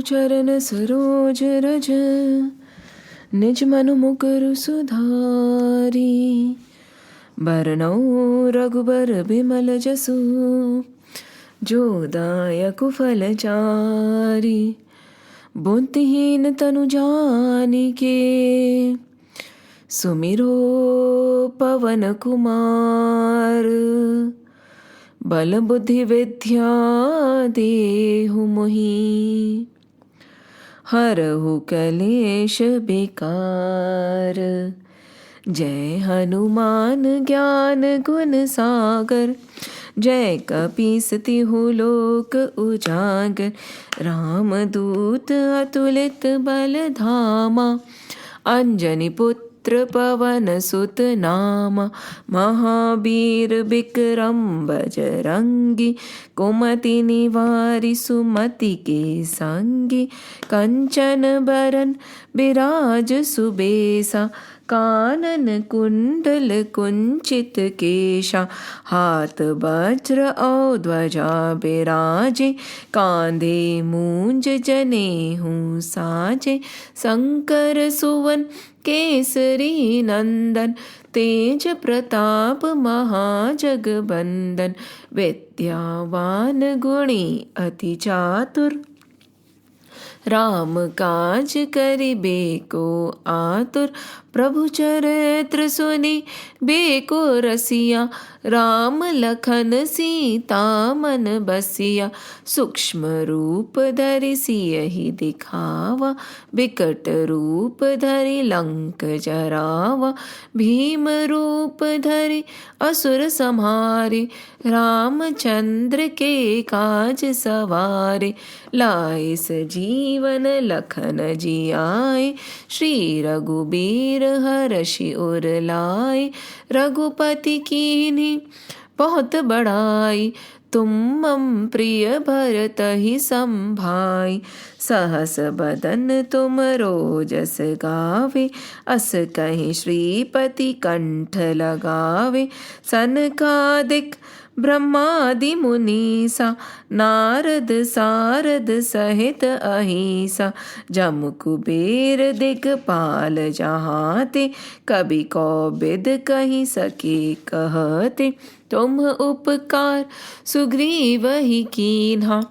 चरण सरोज रज निज मनु मुकुर सुधारी। बरनउँ रघुबर बिमल जसु जो दायक फलचारी। बुद्धिहीन तनु जानिके सुमिरो पवन कुमार। बल बुद्धि विद्या देहु मोहि हरहु कलेश बेकार। जय हनुमान ज्ञान गुण सागर जय कपीस तिहु लोक उजागर। रामदूत अतुलित बल धामा अंजनी पुत्र पवन सुत नामा। महावीर विक्रम बजरंगी कुमति निवारि सुमति के संगी। कंचन बरन बिराज सुबेसा कानन कुंडल कुंचित केशा। हाथ वज्र और ध्वजा बिराजे कांधे मूंज जनेऊ साजे। शंकर सुवन केसरी नंदन तेज प्रताप महाजगबंदन। विद्यावान गुणी अति चातुर राम काज करिबे को आतुर। प्रभु चरित्र सुनि बेको रसिया राम लखन सीता मन बसिया। सूक्ष्म रूप धरि सियहि दिखावा विकट रूप धरि लंक जरावा। भीम रूप धरि असुर संहारे रामचंद्र के काज सवारे। लाए सजीवन लखन जियाए श्री रघुबीर हरषि उर लाए। रघुपति कीन्ही बहुत बड़ाई तुम मम प्रिय भरतहि संभाई। सहस बदन तुम रोजस गावे अस कहीं श्रीपति कंठ लगावे। सनकादिक ब्रह्मादि मुनीसा नारद सारद सहित अहिसा। जम कुबेर दिगपाल जहाते कवि कौबिद कहि सके कहते। तुम उपकार सुग्रीवहि कीन्हा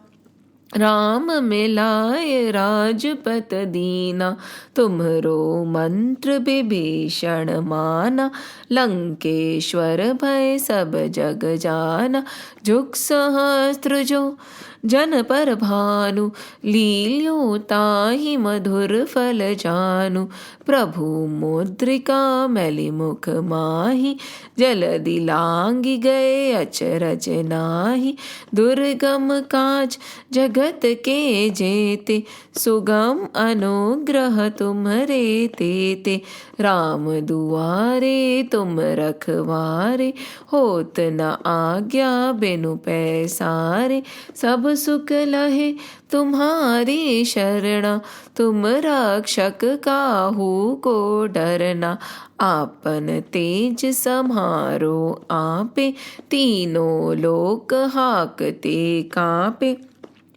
राम मिलाय राजपत दीना। तुम्हरो मंत्र विभीषण माना लंकेश्वर भय सब जग जाना। जुग सहस्त्र जो जन पर भानु लील्यो ताहि मधुर फल जानु। प्रभु मुद्रिका मैली मुख माहि जलदि लांघि गए अचरज नाहि। दुर्गम काज जगत के जेते सुगम अनुग्रह तुम्हरे तेते। राम दुआरे तुम रखवारे होत न आज्ञा बिनु पैसारे। सब सुख लहे तुम्हारी शरणा तुम रक्षक काहू को डरना। आपन तेज समारो आपे तीनों लोक हाकते कापे।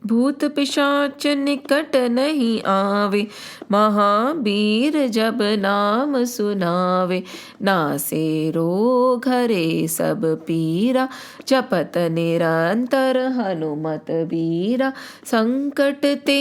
भूत पिशाच निकट नहीं आवे महावीर जब नाम सुनावे। नासे रोग हरे सब पीरा जपत निरंतर हनुमत बीरा। संकट ते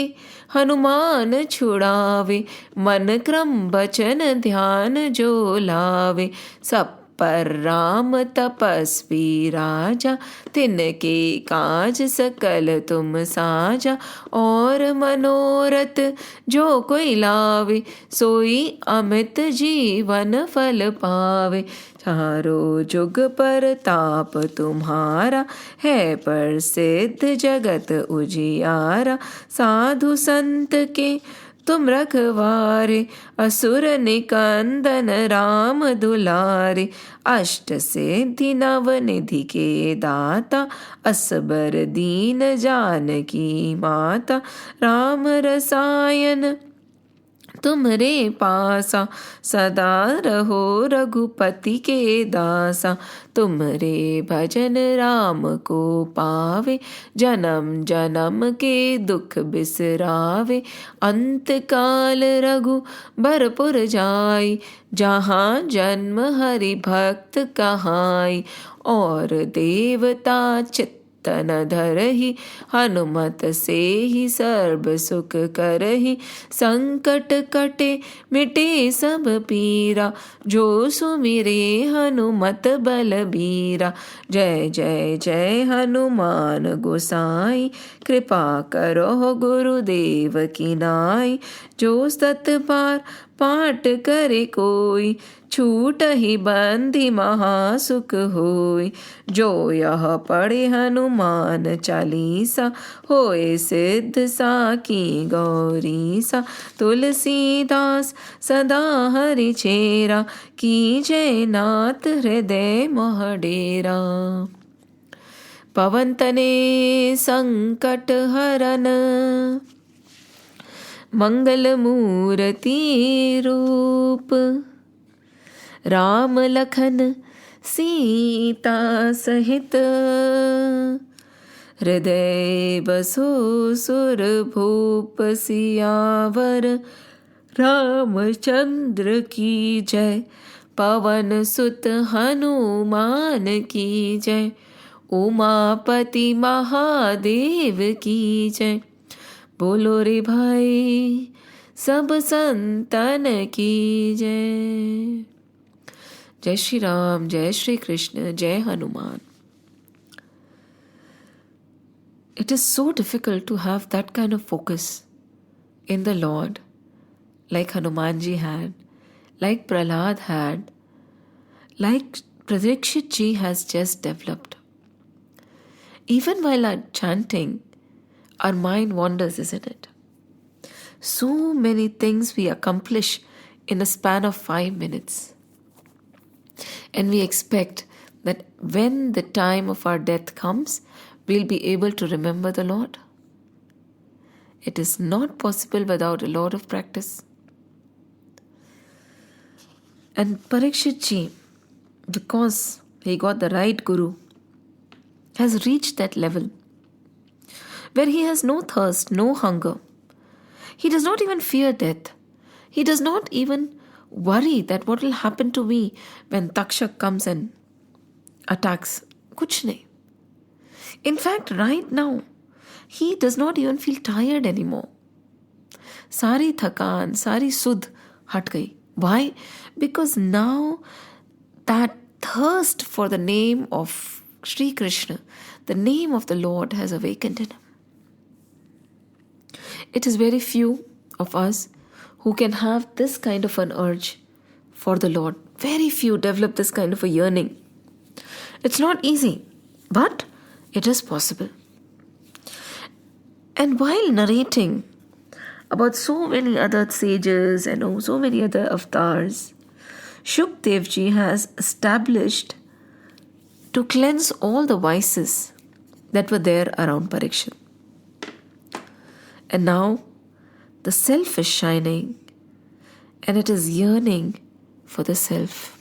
हनुमान छुड़ावे मन क्रम बचन ध्यान जो लावे। सब पर राम तपस्वी राजा तिनके काज सकल तुम साजा। और मनोरथ जो कोई लावे सोई अमित जीवन फल पावे। चारों जुग पर ताप तुम्हारा है प्रसिद्ध जगत उजियारा। साधु संत के तुम रखवारे असुर निकंदन राम दुलारे। अष्ट सिद्धि नव निधि के दाता असबर दीन जानकी माता। राम रसायन तुमरे पासा सदा रहो रघुपति के दासा। तुमरे भजन राम को पावे, जन्म जन्म के दुख बिसरावे। अंत काल रघु बरपुर जाई, जहाँ जन्म हरि भक्त कहाई। और देवता चित्तन धरहि, हनुमत से ही सर्ब सुख करहि। संकट कटे मिटे सब पीरा, जो सुमिरे हनुमत बलबीरा। जय जय जय हनुमान गोसाई, कृपा करो गुरुदेव की नाई। जो सत बार पाठ करे कोई, छूट ही बंदी महासुख होय। जो यह पढ़े हनुमान चालीसा, होए सिद्ध साकी गौरीसा। तुलसीदास सदा हरि चेरा, कीजय नाथ हृदय मोह डेरा। पवन तने संकट हरन, मंगल मूर्ति रूप। राम लखन सीता सहित, हृदय बसो सुर भूप। सियावर रामचंद्र की जय, पवन सुत हनुमान की जय। उमापति महादेव की जय, बोलो रे भाई सब संतन की जय। जय श्री राम, जय श्री कृष्ण, जय Hanuman. It is so difficult to have that kind of focus in the Lord, like Hanumanji had, like Prahlad had, like Parikshit ji has just developed. Even while chanting, our mind wanders, isn't it? So many things we accomplish in a span of 5 minutes. And we expect that when the time of our death comes, we'll be able to remember the Lord. It is not possible without a lot of practice. And Parikshit ji, because he got the right guru, has reached that level where he has no thirst, no hunger. He does not even fear death. He does not even worry that what will happen to me when Takshak comes and attacks. Kuch nahi. In fact, right now, he does not even feel tired anymore. Sari thakan, sari sudh hat gayi. Why? Because now that thirst for the name of Sri Krishna, the name of the Lord, has awakened in him. It is very few of us who can have this kind of an urge for the Lord. Very few develop this kind of a yearning. It's not easy, but it is possible. And while narrating about so many other sages and so many other avatars, Shukdev ji has established to cleanse all the vices that were there around Parikshit. And now the self is shining and it is yearning for the self.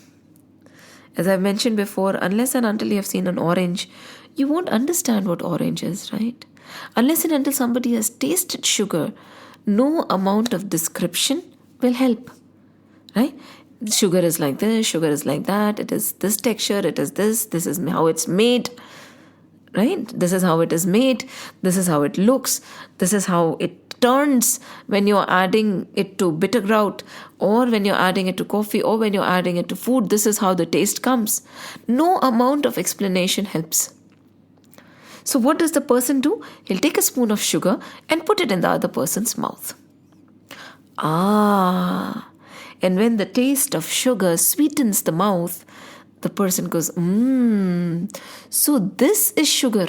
As I've mentioned before, unless and until you have seen an orange, you won't understand what orange is, right? Unless and until somebody has tasted sugar, no amount of description will help, right? Sugar is like this, sugar is like that, it is this texture, it is this is how it's made, right? This is how it is made, this is how it looks, this is how it turns when you're adding it to bitter grout, or when you're adding it to coffee, or when you're adding it to food. This is how the taste comes. No amount of explanation helps. So what does the person do? He'll take a spoon of sugar and put it in the other person's mouth. And when the taste of sugar sweetens the mouth, the person goes, so this is sugar.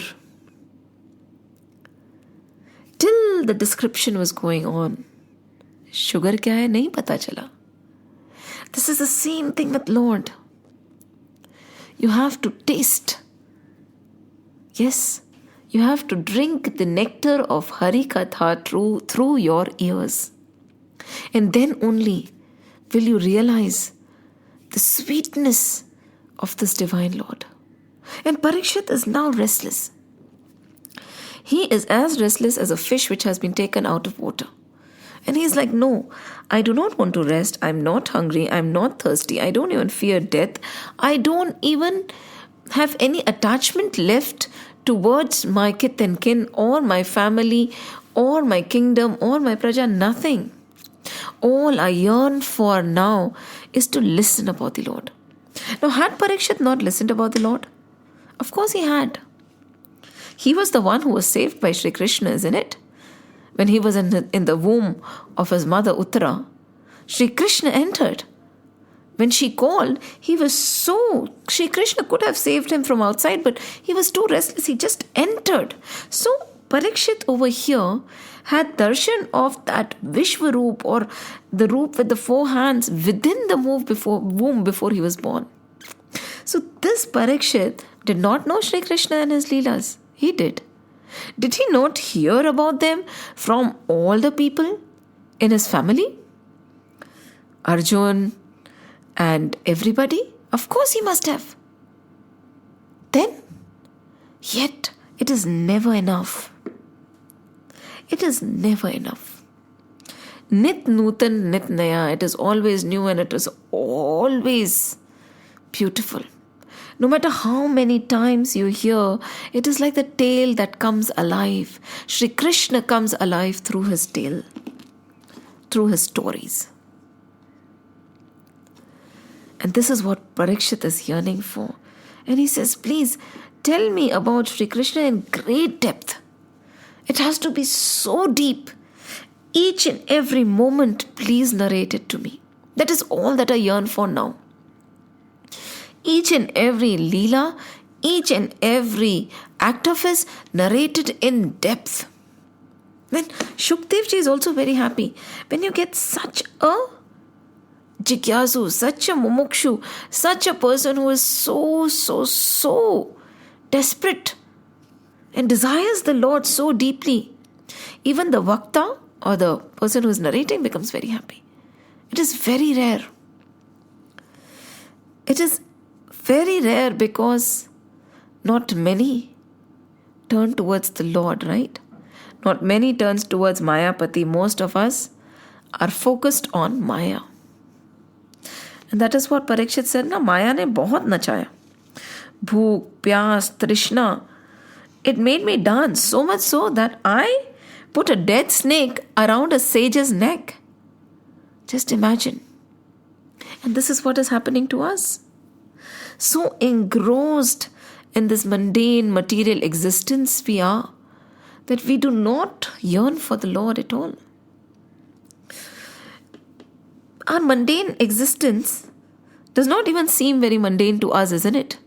Till the description was going on, sugar kya hai nahi pata chala. This is the same thing with Lord. You have to taste. Yes, you have to drink the nectar of Hari Katha through your ears. And then only will you realize the sweetness of this divine Lord. And Parikshit is now restless. He is as restless as a fish which has been taken out of water. And he's like, no, I do not want to rest. I'm not hungry. I'm not thirsty. I don't even fear death. I don't even have any attachment left towards my kith and kin or my family or my kingdom or my praja. Nothing. All I yearn for now is to listen about the Lord. Now, had Parikshit not listened about the Lord? Of course he had. He was the one who was saved by Sri Krishna, isn't it? When he was in the womb of his mother Uttara, Sri Krishna entered. When she called, Sri Krishna could have saved him from outside, but he was too restless. He just entered. So Parikshit over here had darshan of that Vishwaroop, or the roop with the 4 hands within the womb before he was born. So this Parikshit did not know Sri Krishna and his Leelas. He did. Did he not hear about them from all the people in his family? Arjun and everybody? Of course he must have. Then, yet it is never enough. It is never enough. Nit Nutan Nit Naya. It is always new and it is always beautiful. No matter how many times you hear, it is like the tale that comes alive. Sri Krishna comes alive through his tale, through his stories. And this is what Parikshit is yearning for. And he says, please tell me about Sri Krishna in great depth. It has to be so deep. Each and every moment, please narrate it to me. That is all that I yearn for now. Each and every Leela, each and every act of his narrated in depth. Then Shukdev ji is also very happy. When you get such a jigyasu, such a mumukshu, such a person who is so desperate and desires the Lord so deeply, even the Vakta or the person who is narrating becomes very happy. It is very rare. It is very rare because not many turn towards the Lord, right? Not many turns towards Mayapati. Most of us are focused on Maya. And that is what Parikshit said, na Maya ne bahut nachaya. Bhook, pyas, trishna. It made me dance so much so that I put a dead snake around a sage's neck. Just imagine. And this is what is happening to us. So engrossed in this mundane material existence we are, that we do not yearn for the Lord at all. Our mundane existence does not even seem very mundane to us, isn't it?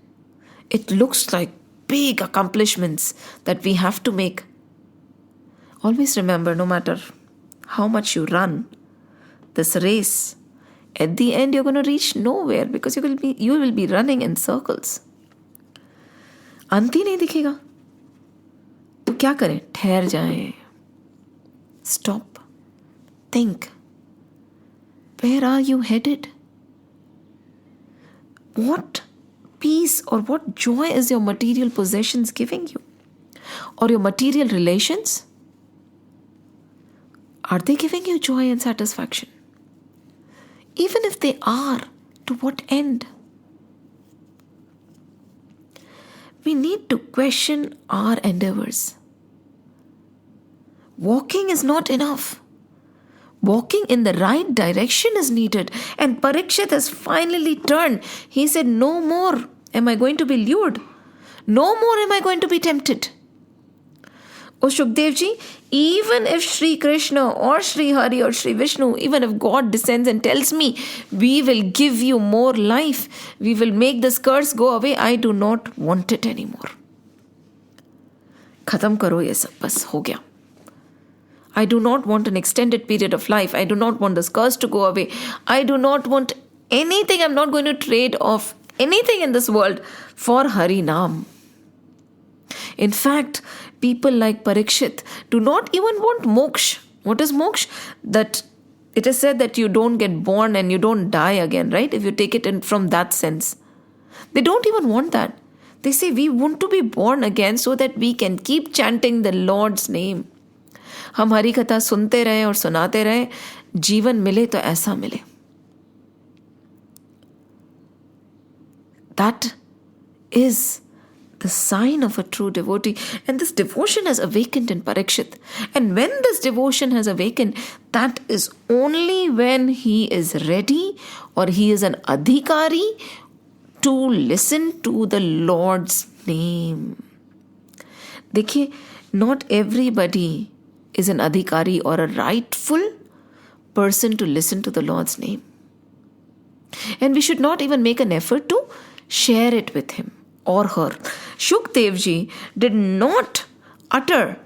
It looks like big accomplishments that we have to make. Always remember, no matter how much you run this race, at the end you're going to reach nowhere because you will be running in circles. अंत ही नहीं दिखेगा. तो क्या करें? ठहर जाएं. Stop. Think. Where are you headed? What peace or what joy is your material possessions giving you? Or your material relations? Are they giving you joy and satisfaction? Even if they are, to what end? We need to question our endeavors. Walking is not enough. Walking in the right direction is needed. And Parikshit has finally turned. He said, no more am I going to be lured. No more am I going to be tempted. Oh Shukdev ji, even if Sri Krishna or Sri Hari or Sri Vishnu, even if God descends and tells me, we will give you more life, we will make this curse go away, I do not want it anymore. Khatam karo ye sab, bas ho gaya. I do not want an extended period of life. I do not want this curse to go away. I do not want anything. I'm not going to trade off anything in this world for Hari Naam. In fact, people like Parikshit do not even want moksha. What is moksha? That It is said that you don't get born and you don't die again, right? If you take it in from that sense. They don't even want that. They say we want to be born again so that we can keep chanting the Lord's name. हम हरी कथा सुनते रहें और सुनाते रहें, जीवन मिले तो ऐसा मिले. That is the sign of a true devotee. And this devotion has awakened in Parikshit. And when this devotion has awakened, that is only when he is ready or he is an adhikari to listen to the Lord's name. देखिए, not everybody is an adhikari or a rightful person to listen to the Lord's name. And we should not even make an effort to share it with him or her. Shukdev ji did not utter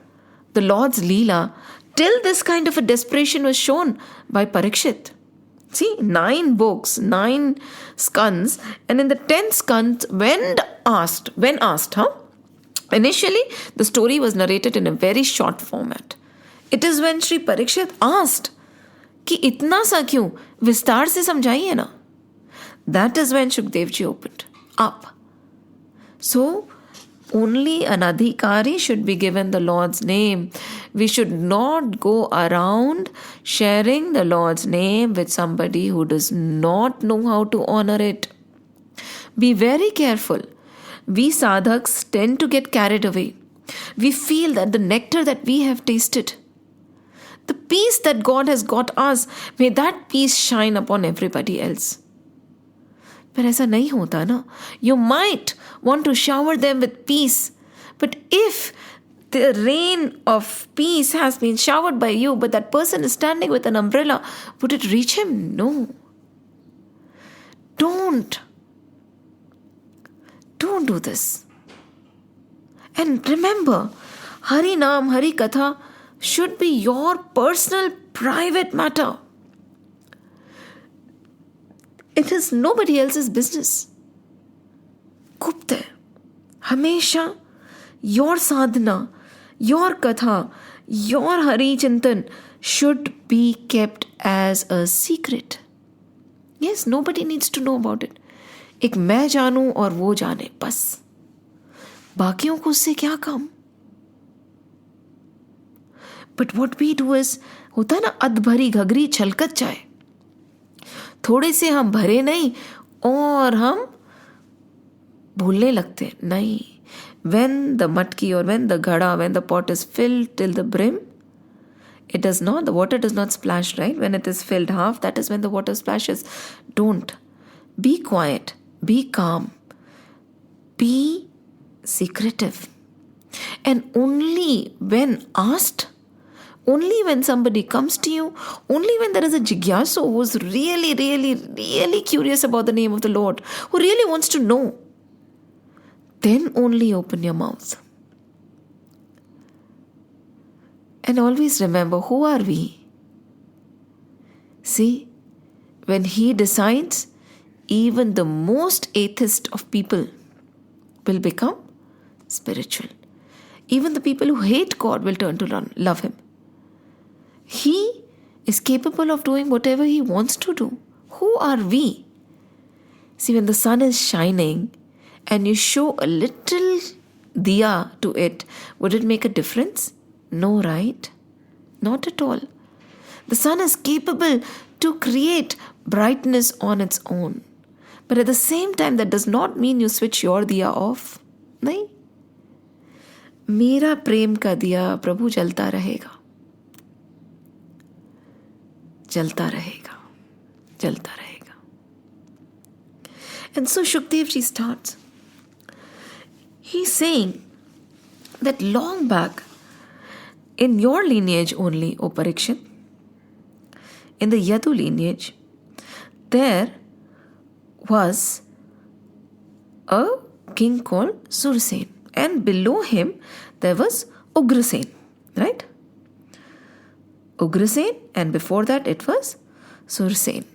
the Lord's Leela till this kind of a desperation was shown by Parikshit. See, 9 books, 9 skandhs, and in the 10th skandh, when asked, initially the story was narrated in a very short format. It is when Sri Parikshit asked कि इतना सा क्यों, विस्तार से समझाइए ना. That is when Shukdev ji opened up. So, only an adhikari should be given the Lord's name. We should not go around sharing the Lord's name with somebody who does not know how to honor it. Be very careful. We sadhaks tend to get carried away. We feel that the nectar that we have tasted, the peace that God has got us, may that peace shine upon everybody else. पर ऐसा नहीं होता ना. You might want to shower them with peace, but if the rain of peace has been showered by you, but that person is standing with an umbrella, would it reach him? No. Don't do this. And remember, Hari Naam, Hari Katha should be your personal, private matter. It is nobody else's business. Gupta. Hamesha, your sadhana, your katha, your Hari Chintan should be kept as a secret. Yes, nobody needs to know about it. एक मैं जानूं और वो जाने, बस. बाकियों को उससे क्या काम? But what we do is, होता ना अध भरी घगरी छलकत जाए. थोड़े से हम भरे नहीं और हम भूलने लगते. नहीं. When the matki or when the ghada, when the pot is filled till the brim, the water does not splash, right? When it is filled half, that is when the water splashes. Don't. Be quiet. Be calm. Be secretive. And only when asked, only when somebody comes to you, only when there is a jigyasu who is really, really, really curious about the name of the Lord, who really wants to know, then only open your mouth. And always remember, who are we? See, when he decides, even the most atheist of people will become spiritual. Even the people who hate God will turn to love him. He is capable of doing whatever he wants to do. Who are we? See, when the sun is shining and you show a little diya to it, would it make a difference? No, right? Not at all. The sun is capable to create brightness on its own. But at the same time, that does not mean you switch your diya off. नहीं. मेरा प्रेम का दिया प्रभु जलता रहेगा. जलता रहेगा. जलता रहेगा. And so Shukdev ji starts. He's saying that long back, in your lineage only, O Parikshit, in the Yadu lineage, there was a king called Sursen, and below him there was Ugrasen, right? Ugrasen, and before that it was Sursen.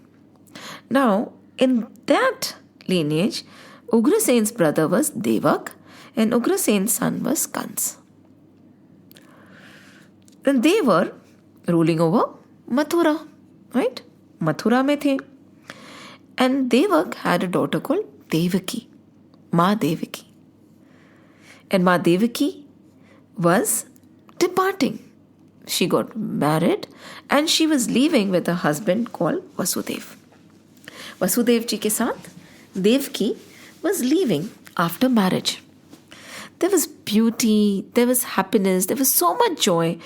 Now, in that lineage, Ugrasen's brother was Devak, and Ugrasen's son was Kans. Then they were ruling over Mathura. right? Mathura mein the. And Devak had a daughter called Devaki, Ma Devaki. And Ma Devaki was departing. She got married and she was leaving with a husband called Vasudev. Vasudev ji ke saath Devaki was leaving after marriage. There was beauty, there was happiness, there was so much joy.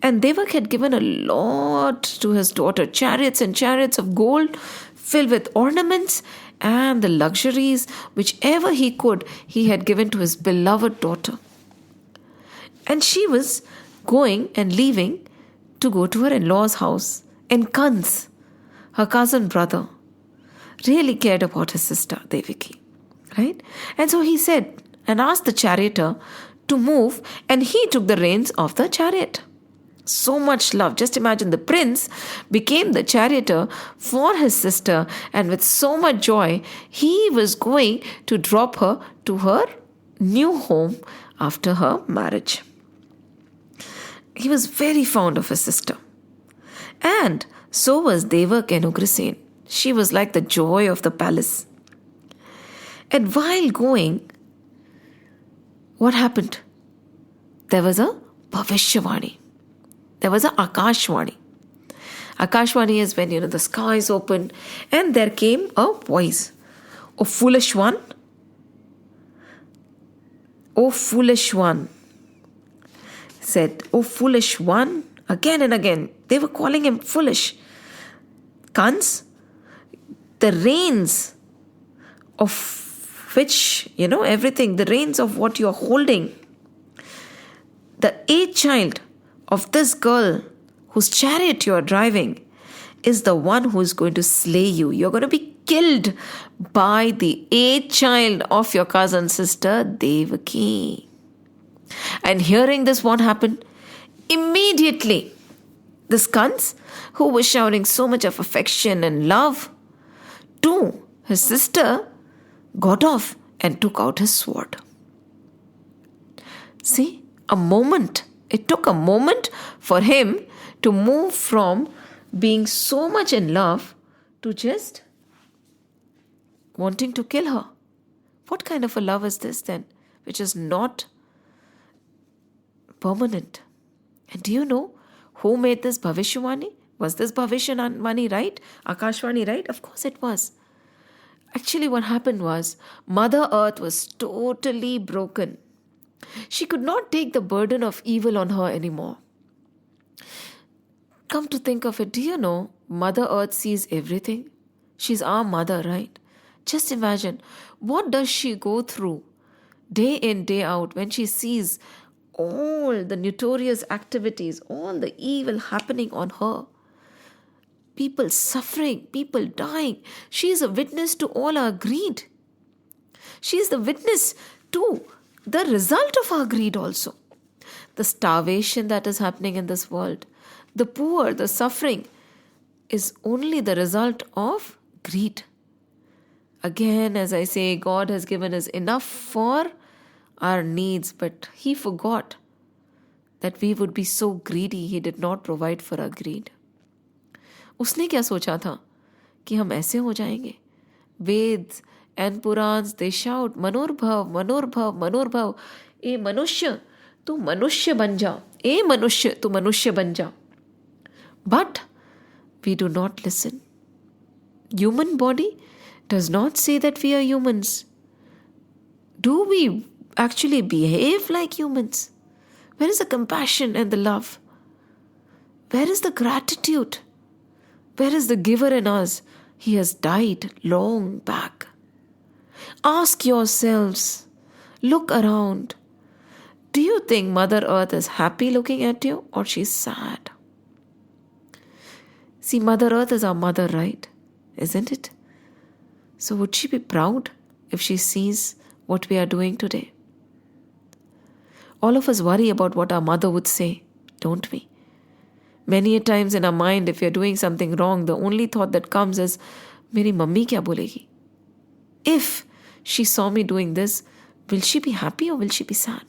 And Devak had given a lot to his daughter, chariots and chariots of gold filled with ornaments and the luxuries, whichever he could, he had given to his beloved daughter. And she was going and leaving to go to her in-laws' house. And Kans, her cousin brother, really cared about his sister, Devaki. Right? And so he said and asked the charioteer to move, and he took the reins of the chariot. So much love. Just imagine, the prince became the charioteer for his sister, and with so much joy, he was going to drop her to her new home after her marriage. He was very fond of his sister. And so was Devak and Ugrasen. She was like the joy of the palace. And while going, what happened? There was a Bhavishyavani. There was a Akashvani. Akashvani is when, the sky is open and there came a voice. O foolish one. O foolish one. Said, O foolish one. Again and again. They were calling him foolish. Kans, the reins of which, everything, the reins of what you are holding, the 8th child of this girl whose chariot you are driving is the one who is going to slay you. You're going to be killed by the 8th child of your cousin sister Devaki. And hearing this, what happened? Immediately, this Kans, who was showering so much of affection and love to his sister, got off and took out his sword. See, a moment. It took a moment for him to move from being so much in love to just wanting to kill her. What kind of a love is this then, which is not permanent? And do you know who made this Bhavishyavani? Was this Bhavishyavani right? Akashvani right? Of course it was. Actually, what happened was, Mother Earth was totally broken. She could not take the burden of evil on her anymore. Come to think of it, do you know, Mother Earth sees everything? She's our mother, right? Just imagine, what does she go through day in, day out when she sees all the notorious activities, all the evil happening on her? People suffering, people dying. She is a witness to all our greed. She is the witness to the result of our greed also. The starvation that is happening in this world, the poor, the suffering, is only the result of greed. Again, as I say, God has given us enough for our needs, but He forgot that we would be so greedy. He did not provide for our greed. उसने क्या सोचा था कि हम ऐसे हो जाएंगे? Veds and Purans, they shout, Manorbhav, Manorbhav, Manorbhav. ए मनुष्य, तू मनुष्य बन जा. ए मनुष्य, तू मनुष्य बन जा. But we do not listen. Human body does not say that we are humans. Do we actually behave like humans? Where is the compassion and the love? Where is the gratitude? Where is the giver in us? He has died long back. Ask yourselves, look around. Do you think Mother Earth is happy looking at you, or she's sad? See, Mother Earth is our mother, right? Isn't it? So would she be proud if she sees what we are doing today? All of us worry about what our mother would say, don't we? Many a times in our mind, if we are doing something wrong, the only thought that comes is, Meri mummy kya bolegi? If she saw me doing this, will she be happy or will she be sad?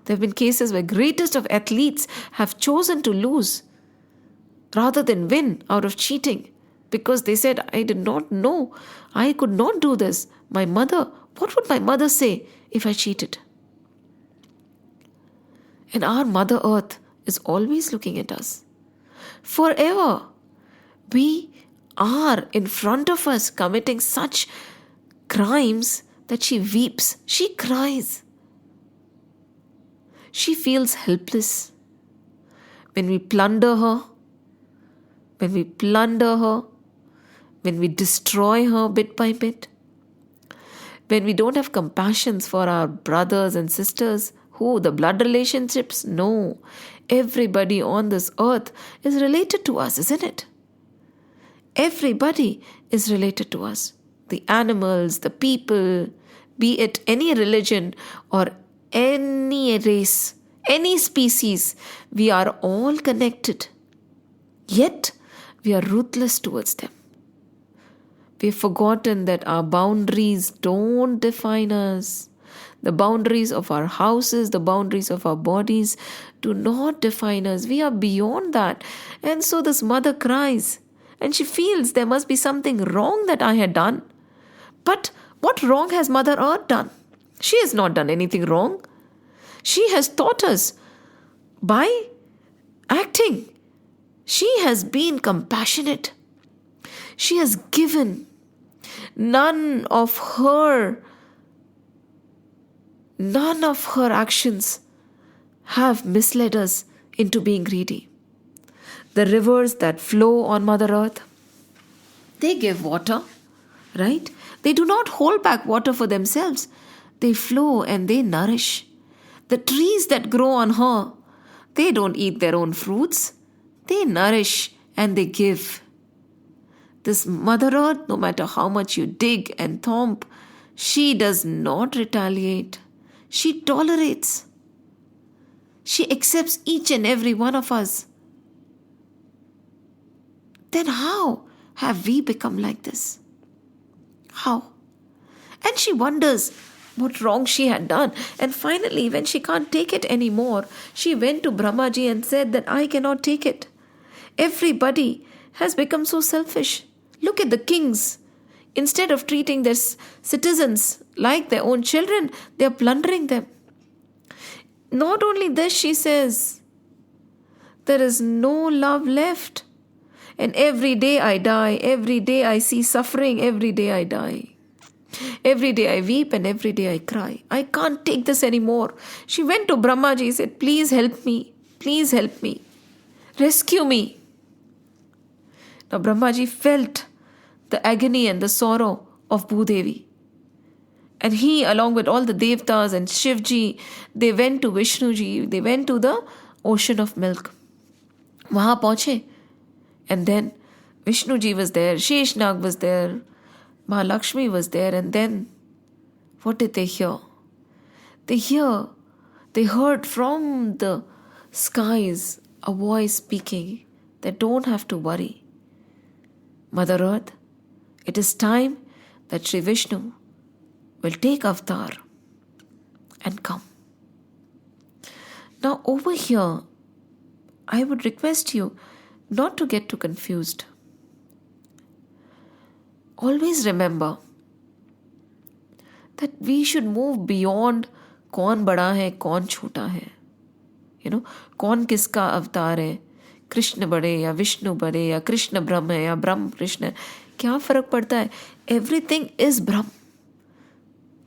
There have been cases where greatest of athletes have chosen to lose rather than win out of cheating. Because they said, I did not know. I could not do this. My mother, what would my mother say if I cheated? And our Mother Earth is always looking at us. Forever. We are in front of us committing such crimes that she weeps. She cries. She feels helpless. When we plunder her, when we destroy her bit by bit, when we don't have compassion for our brothers and sisters, the blood relationships? No. Everybody on this earth is related to us, isn't it? Everybody is related to us. The animals, the people, be it any religion or any race, any species, we are all connected. Yet, we are ruthless towards them. We've forgotten that our boundaries don't define us. The boundaries of our houses, the boundaries of our bodies do not define us. We are beyond that. And so this mother cries and she feels there must be something wrong that I had done. But what wrong has Mother Earth done? She has not done anything wrong. She has taught us by acting. She has been compassionate. She has given. None of her actions have misled us into being greedy. The rivers that flow on Mother Earth, they give water, right? They do not hold back water for themselves. They flow and they nourish. The trees that grow on her, they don't eat their own fruits. They nourish and they give. This Mother Earth, no matter how much you dig and thump, she does not retaliate. She tolerates. She accepts each and every one of us. Then how have we become like this? How? And she wonders what wrong she had done. And finally, when she can't take it anymore, she went to Brahmaji and said that I cannot take it. Everybody has become so selfish. Look at the kings. Instead of treating their citizens like their own children, they are plundering them. Not only this, she says, there is no love left. And every day I die, every day I see suffering, every day I die. Every day I weep and every day I cry. I can't take this anymore. She went to Brahmaji and said, please help me. Please help me. Rescue me. Now Brahmaji felt the agony and the sorrow of Bhudevi. And he, along with all the Devtas and Shivji, they went to Vishnuji. They went to the ocean of milk. Wahan pahunche. And then Vishnuji was there, Sheshnag was there, Mahalakshmi was there, and then what did they hear? They heard from the skies a voice speaking that don't have to worry. Mother Earth, it is time that Sri Vishnu will take avatar and come. Now over here, I would request you not to get too confused. Always remember that we should move beyond कौन बड़ा है कौन छोटा है. कौन किसका अवतार है, कृष्ण बड़े या विष्णु बड़े या कृष्ण ब्रह्म है या ब्रह्म कृष्ण है, क्या फर्क पड़ता है? Everything is Brahm.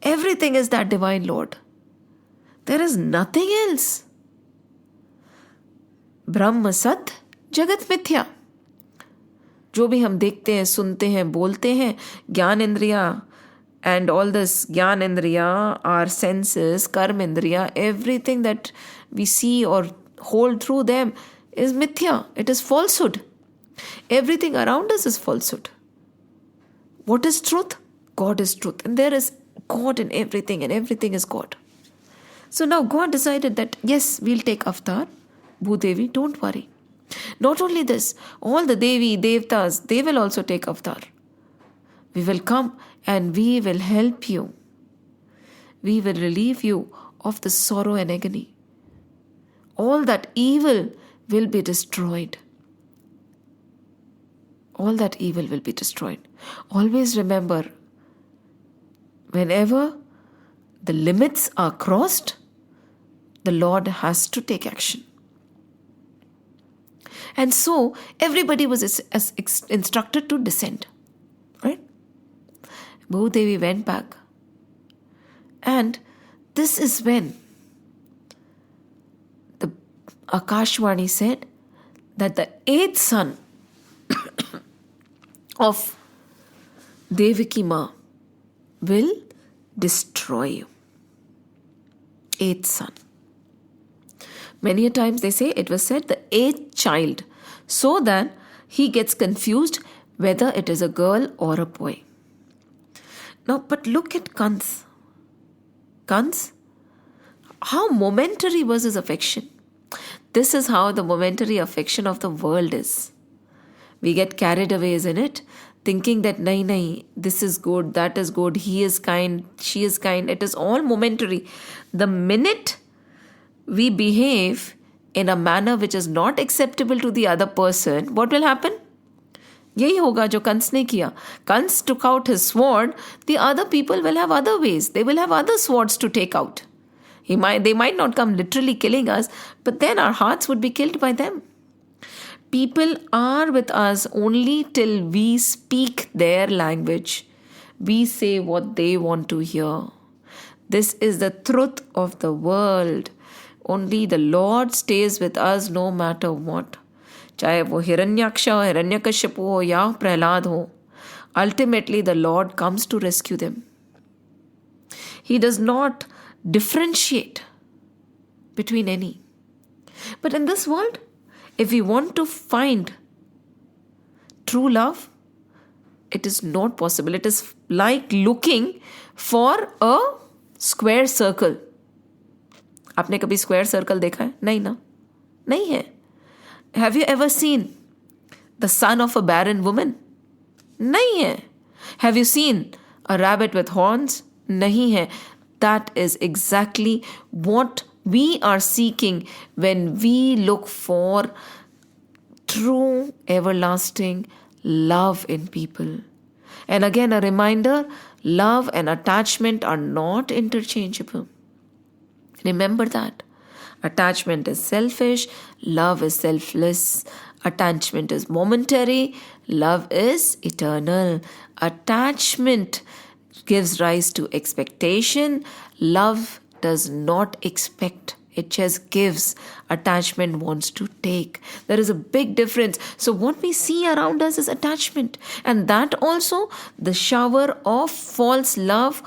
Everything is that divine Lord. There is nothing else. ब्रह्म सत्य, जगत मिथ्या. जो भी हम देखते हैं, सुनते हैं, बोलते हैं, ज्ञान इंद्रिया and all this ज्ञान इंद्रिया, our senses, कर्म इंद्रिया, everything that we see or hold through them is mithya. It is falsehood. Everything around us is falsehood. What is truth? God is truth. And there is God in everything and everything is God. So now God decided that yes, we'll take avatar. Bhudevi, don't worry. Not only this, all the Devi, Devtas, they will also take avatar. We will come and we will help you. We will relieve you of the sorrow and agony. All that evil will be destroyed. all that evil will be destroyed. Always remember, whenever the limits are crossed, the Lord has to take action. And so everybody was instructed to descend. Right? Bhudevi went back. And this is when the Akashvani said that the 8th son of Devaki Ma will destroy you. 8th son. Many a times they say it was said the 8th child, so that he gets confused whether it is a girl or a boy. Now, but look at Kans. Kans, how momentary was his affection? This is how the momentary affection of the world is. We get carried away, isn't it? Thinking that, nahi, this is good, that is good, he is kind, she is kind. It is all momentary. The minute we behave in a manner which is not acceptable to the other person, what will happen? यही होगा जो कंस ने किया. Kans took out his sword. The other people will have other ways. They will have other swords to take out. They might not come literally killing us, but then our hearts would be killed by them. People are with us only till we speak their language. We say what they want to hear. This is the truth of the world. Only the Lord stays with us no matter what. चाहे वो हिरण्याक्ष हो, हिरण्यकश्यपु हो या प्रहलाद हो, ultimately the Lord comes to rescue them. He does not differentiate between any. But in this world, if we want to find true love, it is not possible. It is like looking for a square circle. आपने कभी square circle देखा है? नहीं ना, नहीं है. Have you ever seen the son of a barren woman? नहीं है. Have you seen a rabbit with horns? नहीं है. That is exactly what we are seeking when we look for true, everlasting love in people. And again, a reminder, love and attachment are not interchangeable. Remember that. Attachment is selfish, love is selfless. Attachment is momentary, love is eternal. Attachment gives rise to expectation. Love does not expect. It just gives. Attachment wants to take. There is a big difference. So what we see around us is attachment. And that also, the shower of false love,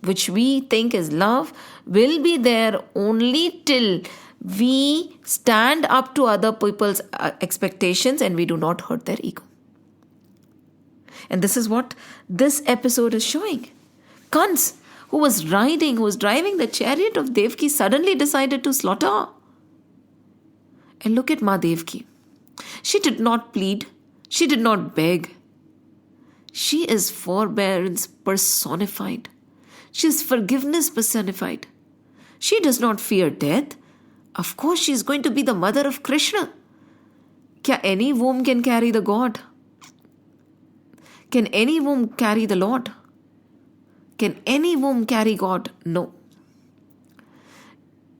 which we think is love, will be there only till we stand up to other people's expectations and we do not hurt their ego. And this is what this episode is showing. Kans, who was driving the chariot of Devaki, suddenly decided to slaughter her. And look at Ma Devaki. She did not plead. She did not beg. She is forbearance personified. She is forgiveness personified. She does not fear death. Of course, she is going to be the mother of Krishna. Kya any womb can carry the God? Can any womb carry the Lord? Can any womb carry God? No.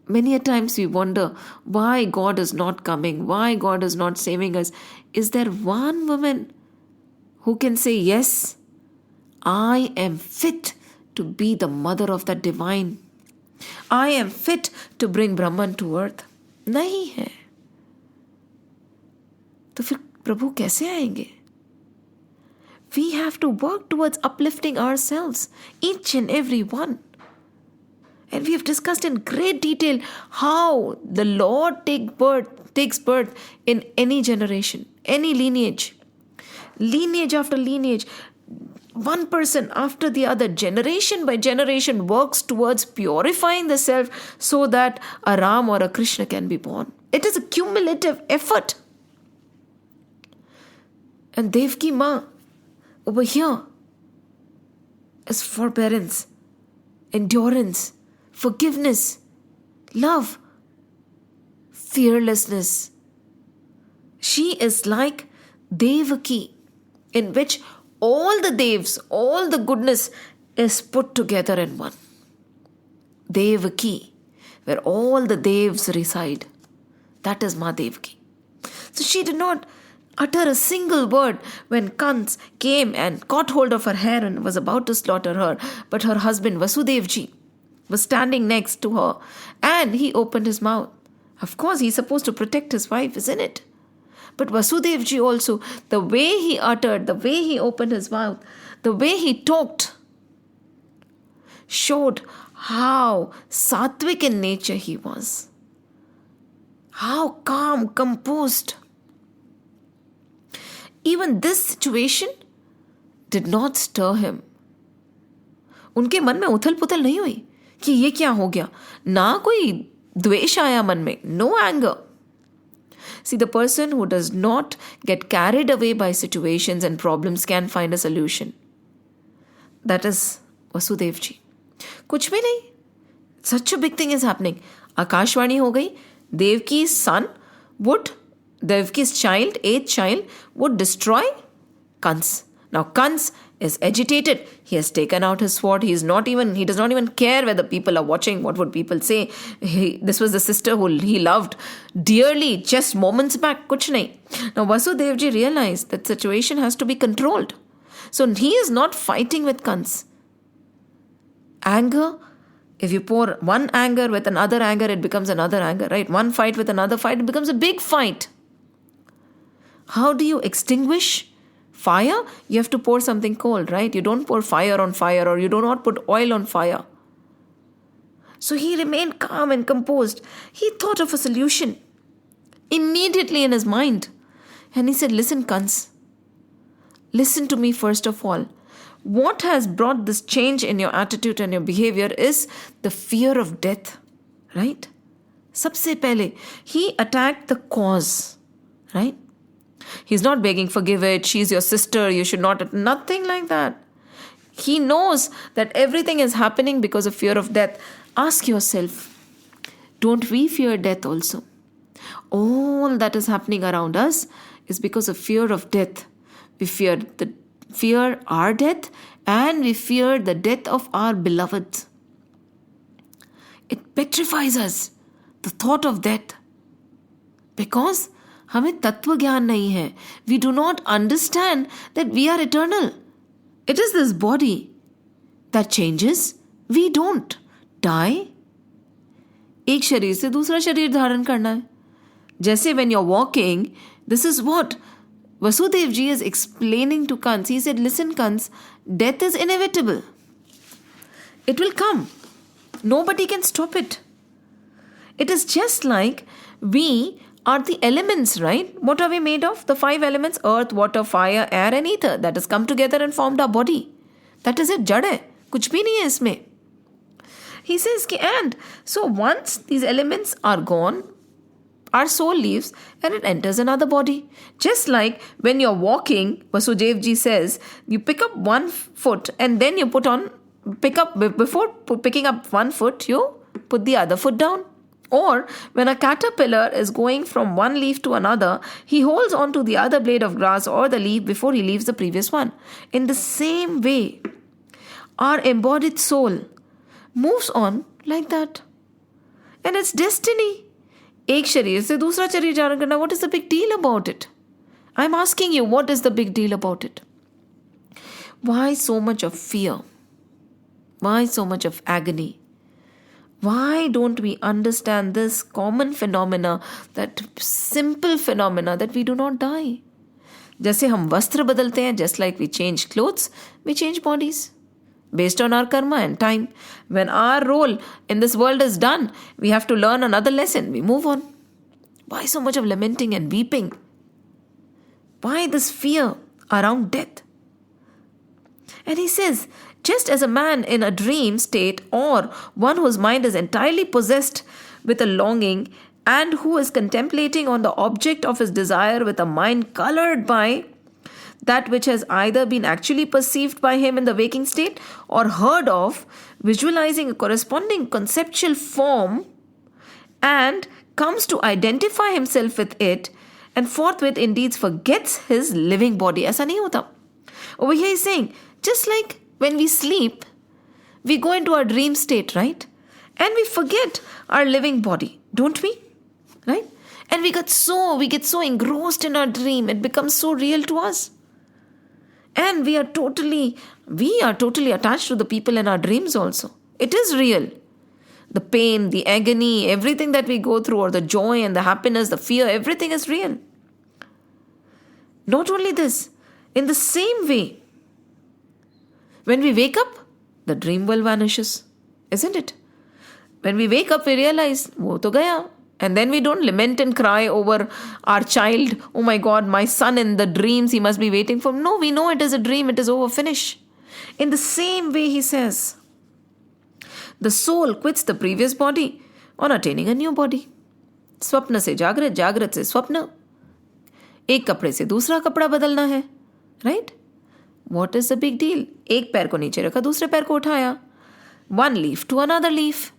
Many a times we wonder why God is not coming, why God is not saving us. Is there one woman who can say, yes, I am fit to be the mother of the divine. I am fit to bring Brahman to earth. नहीं है. तो फिर प्रभु कैसे आएंगे? We have to work towards uplifting ourselves, each and every one. And we have discussed in great detail how the Lord takes birth in any generation, any lineage. Lineage after lineage. One person after the other, generation by generation, works towards purifying the self so that a Ram or a Krishna can be born. It is a cumulative effort. And Devaki Ma, over here, is forbearance, endurance, forgiveness, love, fearlessness. She is like Devaki. in which all the devs, all the goodness is put together in one. Devaki, where all the devs reside. That is Ma Devaki. So she did not utter a single word when Kans came and caught hold of her hair and was about to slaughter her. But her husband Vasudevji was standing next to her and he opened his mouth. Of course, he's supposed to protect his wife, isn't it? But Vasudevji also, the way he uttered, the way he opened his mouth, the way he talked, showed how sattvic in nature he was. How calm, composed. Even this situation did not stir him. उनके मन में उथल पुथल नहीं हुई कि ये क्या हो गया. ना कोई द्वेष आया मन में. No anger. See, the person who does not get carried away by situations and problems can find a solution. That is Vasudevji. कुछ भी नहीं. Such a big thing is happening. Akashvani हो गई. Devki's son would, Devki's child, eighth child, would destroy Kans. Now Kans is agitated. He has taken out his sword. He does not even care whether people are watching. What would people say? This was the sister who he loved dearly just moments back. Kuch nahi. Now Vasudevji realized that situation has to be controlled. So he is not fighting with Kans. Anger, if you pour one anger with another anger, it becomes another anger, right? One fight with another fight, it becomes a big fight. How do you extinguish fire? You have to pour something cold, right? You don't pour fire on fire, or you do not put oil on fire. So he remained calm and composed. He thought of a solution immediately in his mind. And he said, listen, Kans, listen to me first of all. What has brought this change in your attitude and your behavior is the fear of death, right? Sabse pehle, he attacked the cause, right? He's not begging, forgive it, she's your sister, you should not, nothing like that. He knows that everything is happening because of fear of death. Ask yourself, don't we fear death also? All that is happening around us is because of fear of death. We fear our death and we fear the death of our beloved. It petrifies us, the thought of death. Because हमें तत्व ज्ञान नहीं है. We do not understand that we are eternal. It is this body that changes. We don't die. एक शरीर से दूसरा शरीर धारण करना है. जैसे when you're walking, this is what Vasudevji is explaining to Kans. He said, listen, Kans, death is inevitable. It will come. Nobody can stop it. It is just like we are the elements, right? What are we made of? The 5 elements: earth, water, fire, air and ether. That has come together and formed our body. That is it. Jad hai. Kuch bhi nahi hai isme. He says, and so once these elements are gone, our soul leaves and it enters another body. Just like when you're walking, Vasudevji says, you pick up one foot and then you before picking up one foot, you put the other foot down. Or when a caterpillar is going from one leaf to another, he holds on to the other blade of grass or the leaf before he leaves the previous one. In the same way, our embodied soul moves on like that. And it's destiny. एक शरीर से दूसरा शरीर धारण करना. What is the big deal about it? I'm asking you, what is the big deal about it? Why so much of fear? Why so much of agony? Why don't we understand this common phenomena, that simple phenomena that we do not die? जैसे हम वस्त्र बदलते हैं, just like we change clothes, we change bodies. Based on our karma and time. When our role in this world is done, we have to learn another lesson. We move on. Why so much of lamenting and weeping? Why this fear around death? And he says, just as a man in a dream state or one whose mind is entirely possessed with a longing and who is contemplating on the object of his desire with a mind colored by that which has either been actually perceived by him in the waking state or heard of, visualizing a corresponding conceptual form, and comes to identify himself with it, and forthwith indeed forgets his living body. ऐसा नहीं होता. Over here he's saying, just like when we sleep, we go into our dream state, right? And we forget our living body, don't we? Right? And we get so engrossed in our dream, it becomes so real to us. And we are totally attached to the people in our dreams also. It is real. The pain, the agony, everything that we go through, or the joy and the happiness, the fear, everything is real. Not only this, in the same way, when we wake up, the dream world vanishes, isn't it? When we wake up, we realize, wo to gaya. And then we don't lament and cry over our child. Oh my God, my son in the dreams, he must be waiting for me. No, we know it is a dream, it is over, finish. In the same way, he says, the soul quits the previous body on attaining a new body. स्वप्न से जागृत, जागृत से स्वप्न. एक कपड़े से दूसरा कपड़ा बदलना है. Right? What is the big deal? एक पैर को नीचे रखा, दूसरे पैर को उठाया. One leaf to another leaf.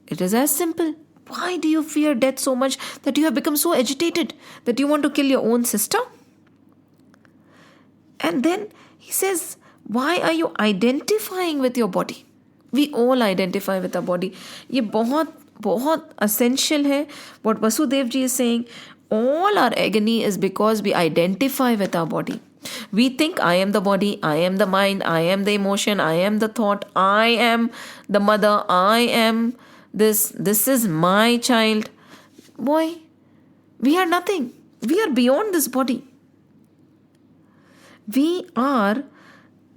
It is as simple. Why do you fear death so much that you have become so agitated that you want to kill your own sister? And then he says, why are you identifying with your body? We all identify with our body. ये बहुत essential है. What Vasudev ji is saying, all our agony is because we identify with our body. We think I am the body, I am the mind, I am the emotion, I am the thought, I am the mother, I am this is my child. Boy, we are nothing. We are beyond this body. We are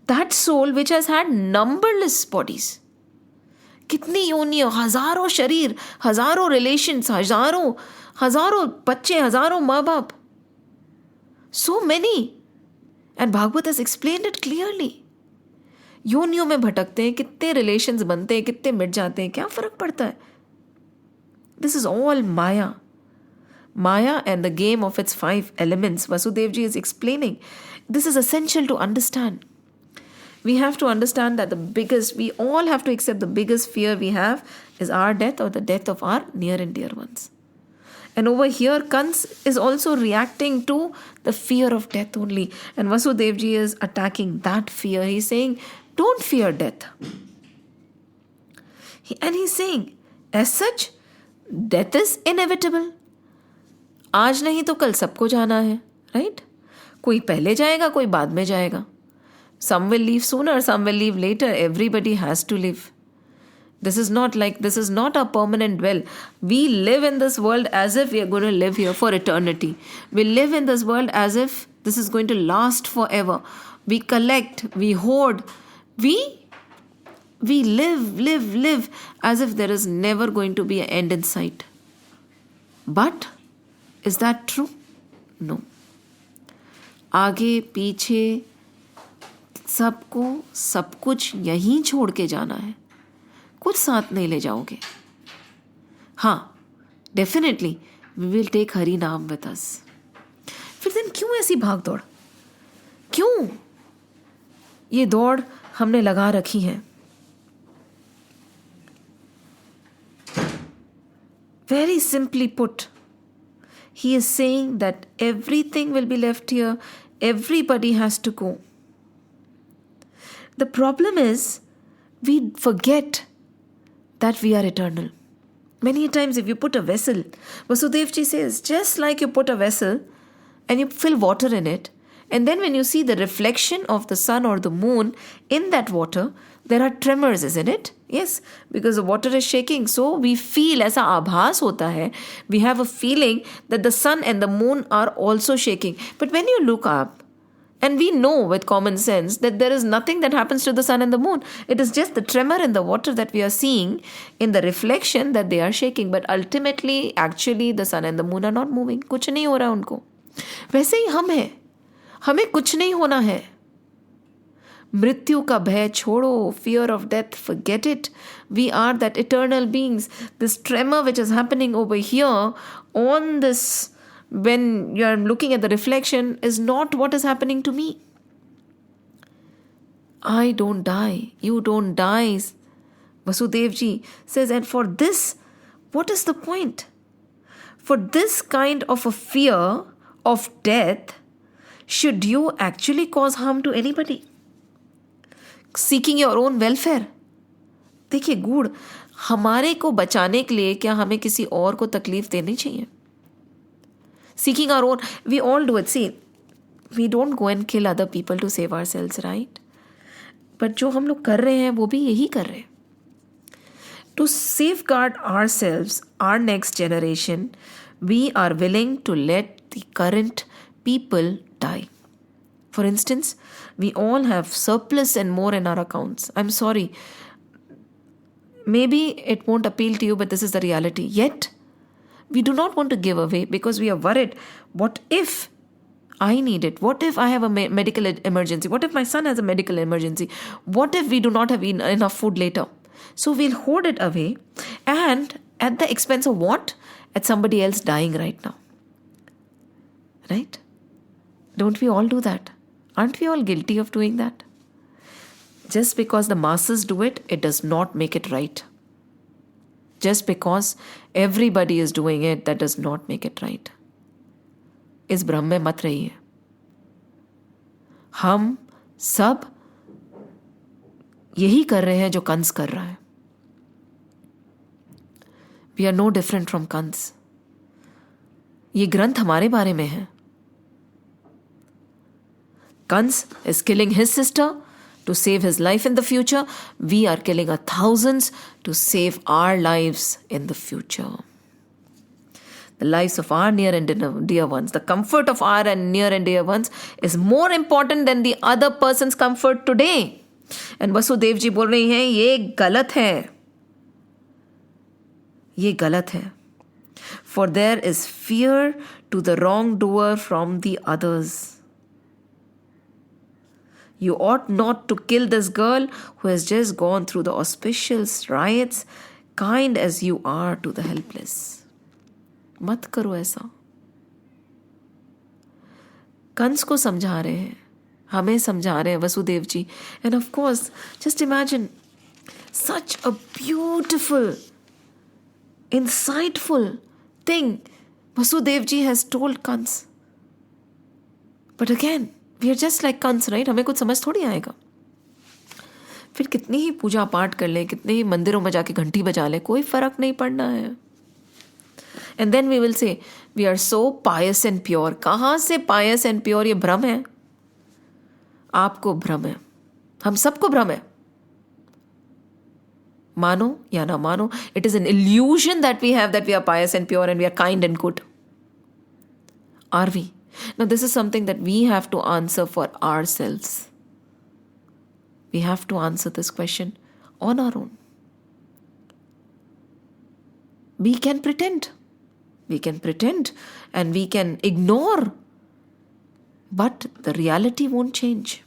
that soul which has had numberless bodies. कितनी योनियों, हजारों शरीर, हजारों relations, हजारों बच्चे, हजारों माँ बाप. So many. And Bhagwat has explained it clearly. योनियों में भटकते हैं, कितने रिलेशंस बनते हैं, कितने मिट जाते हैं, क्या फर्क पड़ता है? This is all Maya. Maya and the game of its 5 elements. Vasudev ji is explaining. This is essential to understand. We have to understand that we all have to accept the biggest fear we have is our death or the death of our near and dear ones. And over here, Kans is also reacting to the fear of death only. And Vasudev ji is attacking that fear. He's saying, don't fear death. And he's saying, as such, death is inevitable. आज नहीं तो कल सबको जाना है, right? कोई पहले जाएगा, कोई बाद में जाएगा. Some will leave sooner, some will leave later. Everybody has to live. This is not a permanent dwell. We live in this world as if we are going to live here for eternity. We live in this world as if this is going to last forever. We collect, we hoard, we live as if there is never going to be an end in sight. But is that true? No. आगे पीछे सबको सब कुछ यहीं छोड़ के जाना है. कुछ साथ नहीं ले जाओगे. हाँ, definitely we will take Hari naam with अस. फिर दिन क्यों ऐसी भाग दौड़? क्यों ये दौड़ हमने लगा रखी है? Very simply put, he is saying that everything will be left here. Everybody has to go. The problem is we forget that we are eternal. Many times if you put a vessel, Vasudev ji says, just like you put a vessel and you fill water in it, and then when you see the reflection of the sun or the moon in that water, there are tremors, isn't it? Yes, because the water is shaking. So we feel, ऐसा आभास होता है, we have a feeling that the sun and the moon are also shaking. But when you look up, and we know with common sense that there is nothing that happens to the sun and the moon. It is just the tremor in the water that we are seeing in the reflection that they are shaking. But ultimately, actually, the sun and the moon are not moving. कुछ नहीं हो रहा उनको. वैसे ही हम हैं. हमें कुछ नहीं होना है. मृत्यु का भय छोड़ो. Fear of death, forget it. We are that eternal beings. This tremor which is happening over here on this, when you are looking at the reflection, is not what is happening to me. I don't die. You don't die. Vasudev ji says, and for this, what is the point? For this kind of a fear of death, Should you actually cause harm to anybody? Seeking your own welfare. देखिए गुड़, हमारे को बचाने के लिए क्या हमें किसी और को तकलीफ देनी चाहिए? Seeking our own, we all do it. See, we don't go and kill other people to save ourselves, right? But जो हम लोग कर रहे हैं वो भी यही कर रहे हैं. To safeguard ourselves, our next generation, we are willing to let the current people die. For instance, we all have surplus and more in our accounts. I'm sorry. Maybe it won't appeal to you, but this is the reality. Yet, we do not want to give away because we are worried. What if I need it? What if I have a medical emergency? What if my son has a medical emergency? What if we do not have enough food later? So we'll hoard it away, and at the expense of what? At somebody else dying right now. Right? Don't we all do that? Aren't we all guilty of doing that? Just because the masses do it, it does not make it right. Just because everybody is doing it, that does not make it right. इस भ्रम में मत रहिए. हम सब यही कर रहे हैं जो कंस कर रहा है. We are no different from Kans. ये ग्रंथ हमारे बारे में है. Kans is killing his sister to save his life in the future. We are killing our thousands to save our lives in the future. The lives of our near and dear ones, the comfort of our near and dear ones is more important than the other person's comfort today. And Vasudev जी बोल रही हैं ये गलत है. ये गलत है. For there is fear to the wrongdoer from the others. You ought not to kill this girl who has just gone through the auspicious rites, kind as you are to the helpless. मत करो ऐसा. कंस को समझा रहे हैं, हमें समझा रहे हैं वसुदेव जी. And of course, just imagine such a beautiful, insightful thing Vasudev ji has told Kans. But again, we are just like Kans, right? हमें कुछ समझ थोड़ी आएगा. फिर कितनी ही पूजा पाठ कर लें, कितने ही मंदिरों में जाके घंटी बजा लें, कोई फर्क नहीं पड़ना है. And then we will say, we are so pious and pure. कहाँ से pious and pure? ये भ्रम है. आपको भ्रम है, हम सबको भ्रम है. मानो या ना मानो, it is an illusion that we have that we are pious and pure and we are kind and good. Are we? Now this is something that we have to answer for ourselves. We have to answer this question on our own. We can pretend. We can pretend and we can ignore. But the reality won't change.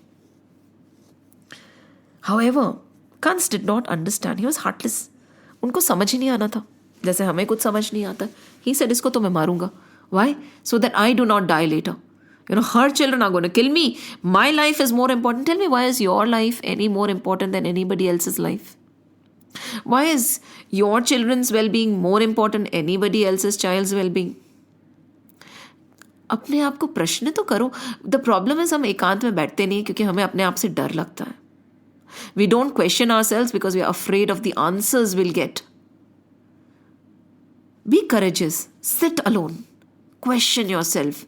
However, Kans did not understand. He was heartless. उनको समझ ही नहीं आना था. जैसे हमें कुछ समझ नहीं आता. He said, इसको तो मैं मारूंगा. Why? So that I do not die later. You know, her children are going to kill me. My life is more important. Tell me, why is your life any more important than anybody else's life? Why is your children's well-being more important than anybody else's child's well-being? अपने आप को प्रश्न तो करो. The problem is हम एकांत में बैठते नहीं क्योंकि हमें अपने आप से डर लगता है. We don't question ourselves because we are afraid of the answers we'll get. Be courageous. Sit alone. Question yourself.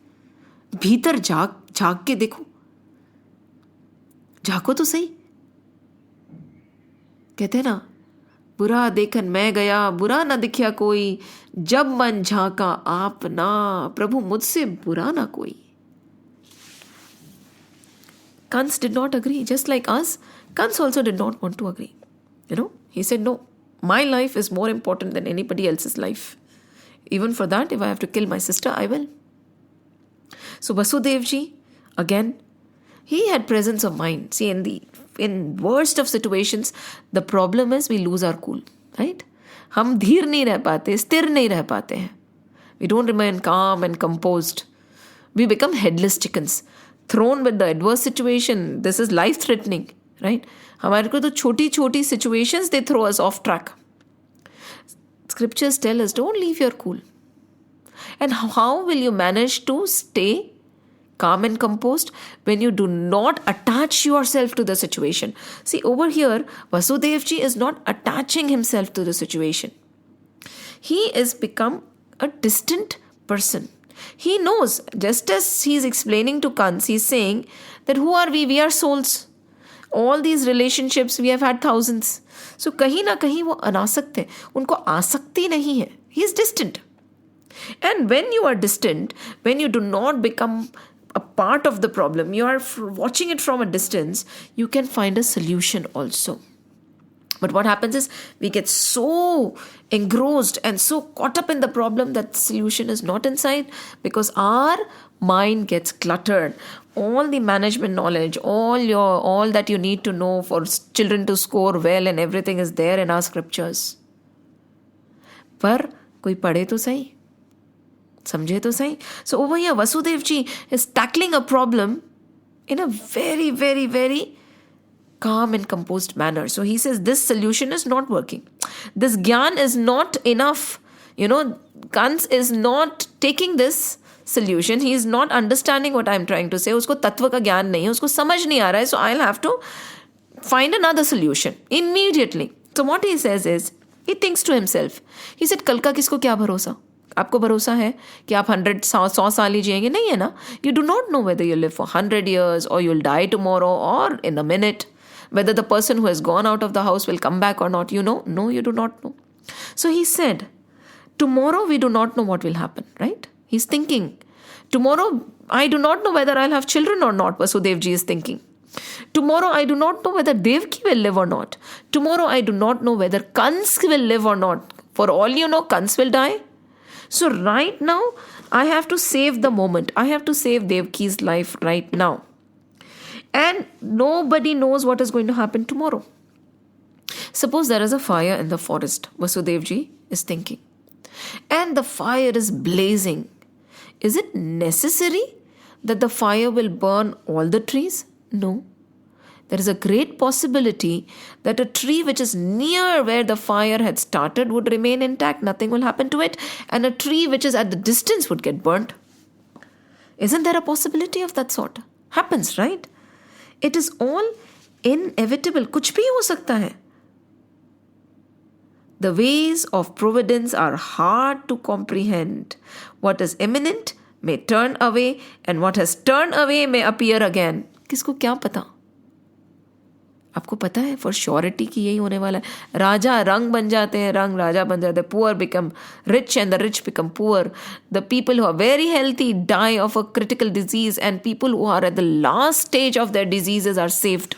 भीतर झाग के देखो. झाको तो सही. कहते हैं ना, बुरा देखन मैं गया, बुरा न दिखया कोई, जब मन झांका आप ना, प्रभु मुझसे बुरा ना कोई. Kans did not agree. Just like us, Kans also did not want to agree. You know, he said, no, my life is more important than anybody else's life. Even for that, if I have to kill my sister, I will. So Vasudev ji, again, he had presence of mind. See, in worst of situations, the problem is we lose our cool, right? हम धीर नहीं रह पाते, स्थिर नहीं रह पाते हैं. We don't remain calm and composed. We become headless chickens. Thrown with the adverse situation, this is life-threatening, right? हमारे को तो छोटी-छोटी situations, they throw us off track. Scriptures tell us, don't leave your cool. And how will you manage to stay calm and composed when you do not attach yourself to the situation. See, over here, Vasudevji is not attaching himself to the situation. He is become a distant person. He knows, just as he is explaining to Kans, he is saying that who are we? We are souls. All these relationships, we have had thousands. So कहीं ना कहीं वो अनासक्त है, उनको आसक्ति नहीं है. He is distant. And when you are distant, when you do not become a part of the problem, you are watching it from a distance, you can find a solution also. But what happens is we get so engrossed and so caught up in the problem that the solution is not inside, because our mind gets cluttered. All the management knowledge, all that you need to know for children to score well and everything is there in our scriptures. पर कोई पढ़े तो सही, समझे तो सही. So over here, Vasudev ji is tackling a problem in a very, very, very calm and composed manner. So he says, this solution is not working. This gyan is not enough. Kans is not taking this solution. He is not understanding what I am trying to say. उसको तत्व का ज्ञान नहीं है, उसको समझ नहीं आ रहा है. So I'll have to find another solution immediately. So what he says is, he thinks to himself. He said, कल का किसको क्या भरोसा? आपको भरोसा है कि आप 100 साल ही जिएंगे? नहीं है ना. You do not know whether you live for 100 years or you'll die tomorrow or in a minute. Whether the person who has gone out of the house will come back or not, No, you do not know. So he said, tomorrow we do not know what will happen, right? He's thinking. Tomorrow I do not know whether I'll have children or not, Vasudevji is thinking. Tomorrow I do not know whether Devki will live or not. Tomorrow I do not know whether Kans will live or not. For all you know, Kans will die. So right now, I have to save the moment. I have to save Devki's life right now. And nobody knows what is going to happen tomorrow. Suppose there is a fire in the forest, Vasudevji is thinking. And the fire is blazing. Is it necessary that the fire will burn all the trees? No. There is a great possibility that a tree which is near where the fire had started would remain intact. Nothing will happen to it. And a tree which is at the distance would get burnt. Isn't there a possibility of that sort? Happens, right? It is all inevitable. कुछ भी हो सकता है. The ways of providence are hard to comprehend. What is imminent may turn away, and what has turned away may appear again. किसको क्या पता? आपको पता है for surety कि यही होने वाला है. राजा रंग बन जाते हैं, रंग राजा बन जाते हैं. Poor become rich and the rich become poor. The people who are very healthy die of a critical disease, and people who are at the last stage of their diseases are saved.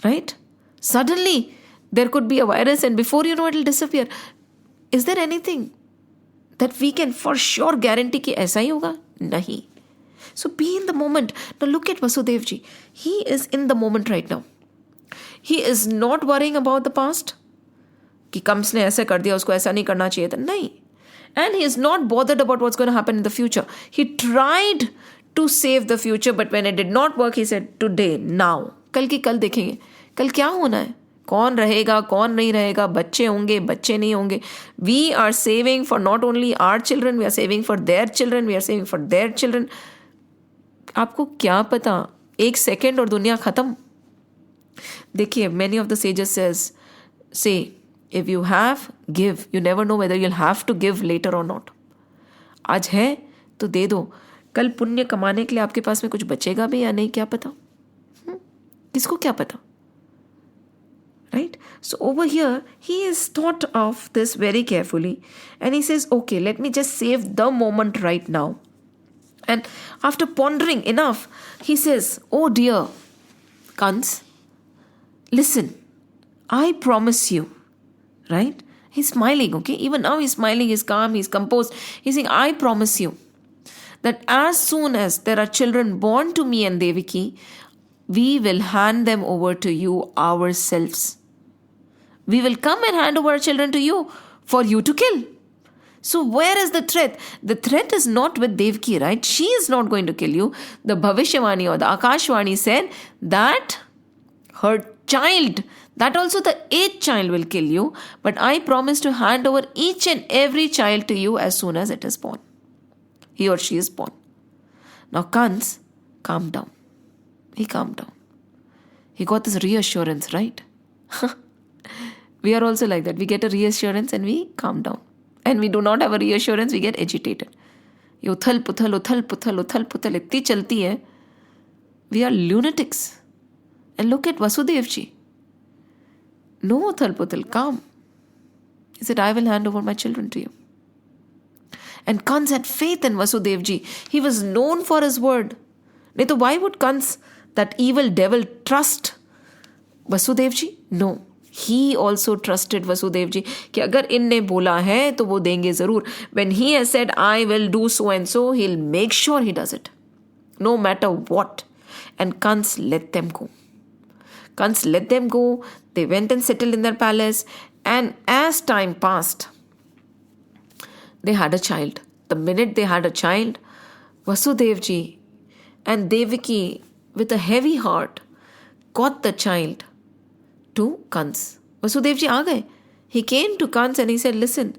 Right? Suddenly, there could be a virus and before you know it will disappear. Is there anything that we can for sure guarantee कि ऐसा ही होगा? नहीं. So be in the moment. Now look at Vasudevji. He is in the moment right now. He is not worrying about the past. कि comes ने ऐसे कर दिया, उसको ऐसा नहीं करना चाहिए था. नहीं. And he is not bothered about what's going to happen in the future. He tried to save the future, but when it did not work, he said, today, now. कल की कल देखेंगे. कल क्या होना है? कौन रहेगा, कौन नहीं रहेगा, बच्चे होंगे, बच्चे नहीं होंगे. We are saving for not only our children, we are saving for their children, we are saving for their children. आपको क्या पता? एक सेकेंड और दुनिया खत्म. देखिए, many of the sages say, if you have, give. You never know whether you'll have to give later or not. आज है तो दे दो. कल पुण्य कमाने के लिए आपके पास में कुछ बचेगा भी या नहीं, क्या पता? किसको क्या पता? Right? So over here, he is thought of this very carefully. And he says, okay, let me just save the moment right now. And after pondering enough, he says, oh dear, Kans, listen, I promise you, right? He's smiling, okay? Even now he's smiling, he's calm, he's composed. He's saying, I promise you that as soon as there are children born to me and Devaki, we will hand them over to you ourselves. We will come and hand over our children to you for you to kill. So where is the threat? The threat is not with Devaki, right? She is not going to kill you. The Bhavishyavani or the Akashvani said that her child, that also the 8th child will kill you. But I promise to hand over each and every child to you as soon as it is born. He or she is born. Now Kans calmed down. He calmed down. He got this reassurance, right? We are also like that. We get a reassurance and we calm down. And we do not have a reassurance, we get agitated. ये उथल पुथल इतनी चलती है. We are lunatics. And look at Vasudev ji. No uthal puthal, calm. He said, I will hand over my children to you. And Kans had faith in Vasudev ji. He was known for his word. Nahi to why would Kans, that evil devil, trust Vasudev ji? No. He also trusted Vasudev ji कि अगर इनने बोला है तो वो देंगे जरूर. When he has said, I will do so and so, he'll make sure he does it. No matter what. And Kans let them go. Kans let them go. They went and settled in their palace. And as time passed, they had a child. The minute they had a child, Vasudev ji and Devaki, with a heavy heart, got the child to Kans. Vasudev ji aa gaye. He came to Kans and he said, listen,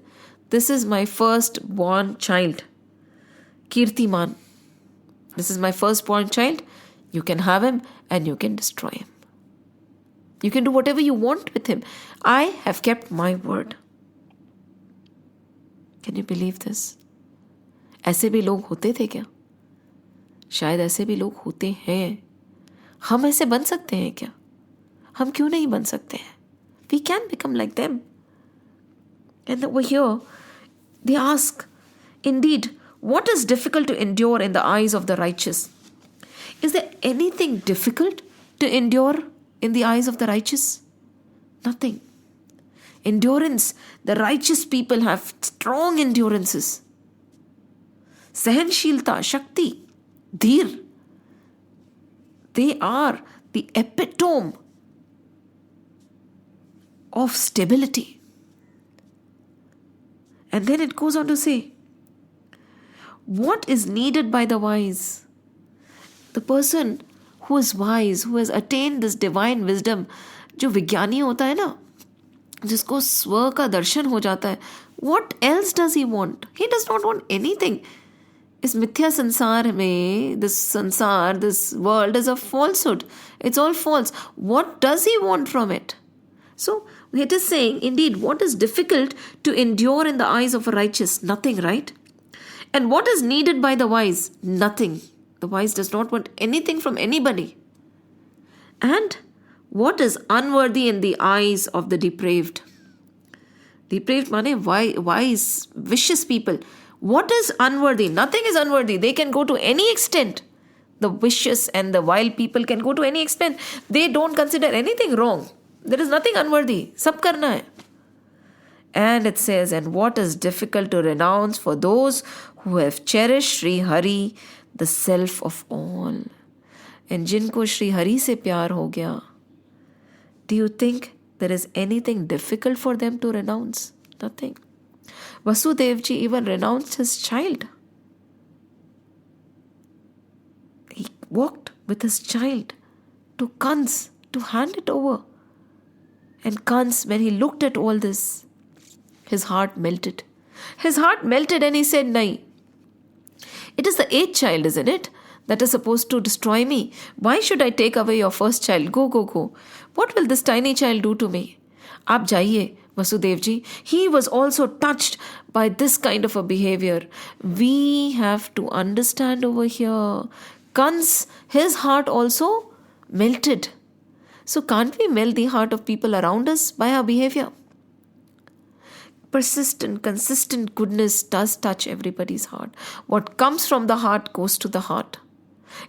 this is my firstborn child, Kirtiman. This is my firstborn child. You can have him and you can destroy him. You can do whatever you want with him. I have kept my word. Can you believe this? ऐसे भी लोग होते थे क्या? शायद ऐसे भी लोग होते हैं. हम ऐसे बन सकते हैं क्या? हम क्यों नहीं बन सकते हैं? We can become like them. And over here, they ask, indeed, what is difficult to endure in the eyes of the righteous? Is there anything difficult to endure in the eyes of the righteous? Nothing. Endurance. The righteous people have strong endurances. Sahanshilta, Shakti, Dheer. They are the epitome of stability. And then it goes on to say, what is needed by the wise? The person who is wise, who has attained this divine wisdom, जो विज्ञानी होता है ना, जिसको स्व का दर्शन हो जाता है, what else does he want? He does not want anything. इस मिथ्या संसार में, this world is a falsehood. It's all false. What does he want from it? So it is saying, indeed, what is difficult to endure in the eyes of a righteous? Nothing, right? And what is needed by the wise? Nothing. The wise does not want anything from anybody. And what is unworthy in the eyes of the depraved? Depraved means wise, vicious people. What is unworthy? Nothing is unworthy. They can go to any extent. The vicious and the vile people can go to any extent. They don't consider anything wrong. There is nothing unworthy. Sab karna hai. And it says, and what is difficult to renounce for those who have cherished Sri Hari, the self of all. And जिनको श्री हरि से प्यार हो गया, do you think there is anything difficult for them to renounce? Nothing. Vasudev ji even renounced his child. He walked with his child to Kans to hand it over. And Kans, when he looked at all this, his heart melted. His heart melted and he said, Nahi. It is the 8th child, isn't it, that is supposed to destroy me. Why should I take away your first child? Go, go, go. What will this tiny child do to me? Aap jaiye, Vasudev ji. He was also touched by this kind of a behavior. We have to understand over here. Kans, his heart also melted. So can't we melt the heart of people around us by our behavior? Persistent, consistent goodness does touch everybody's heart. What comes from the heart goes to the heart.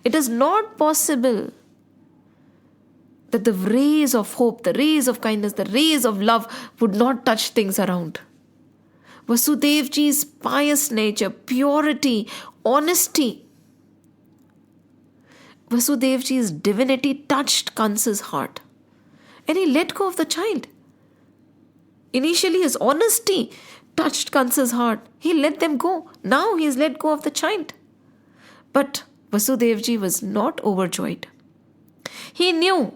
It is not possible that the rays of hope, the rays of kindness, the rays of love would not touch things around. Vasudev ji's pious nature, purity, honesty. Vasudev ji's divinity touched Kansa's heart. And he let go of the child. Initially, his honesty touched Kansa's heart. He let them go. Now he has let go of the child. But Vasudev ji was not overjoyed. He knew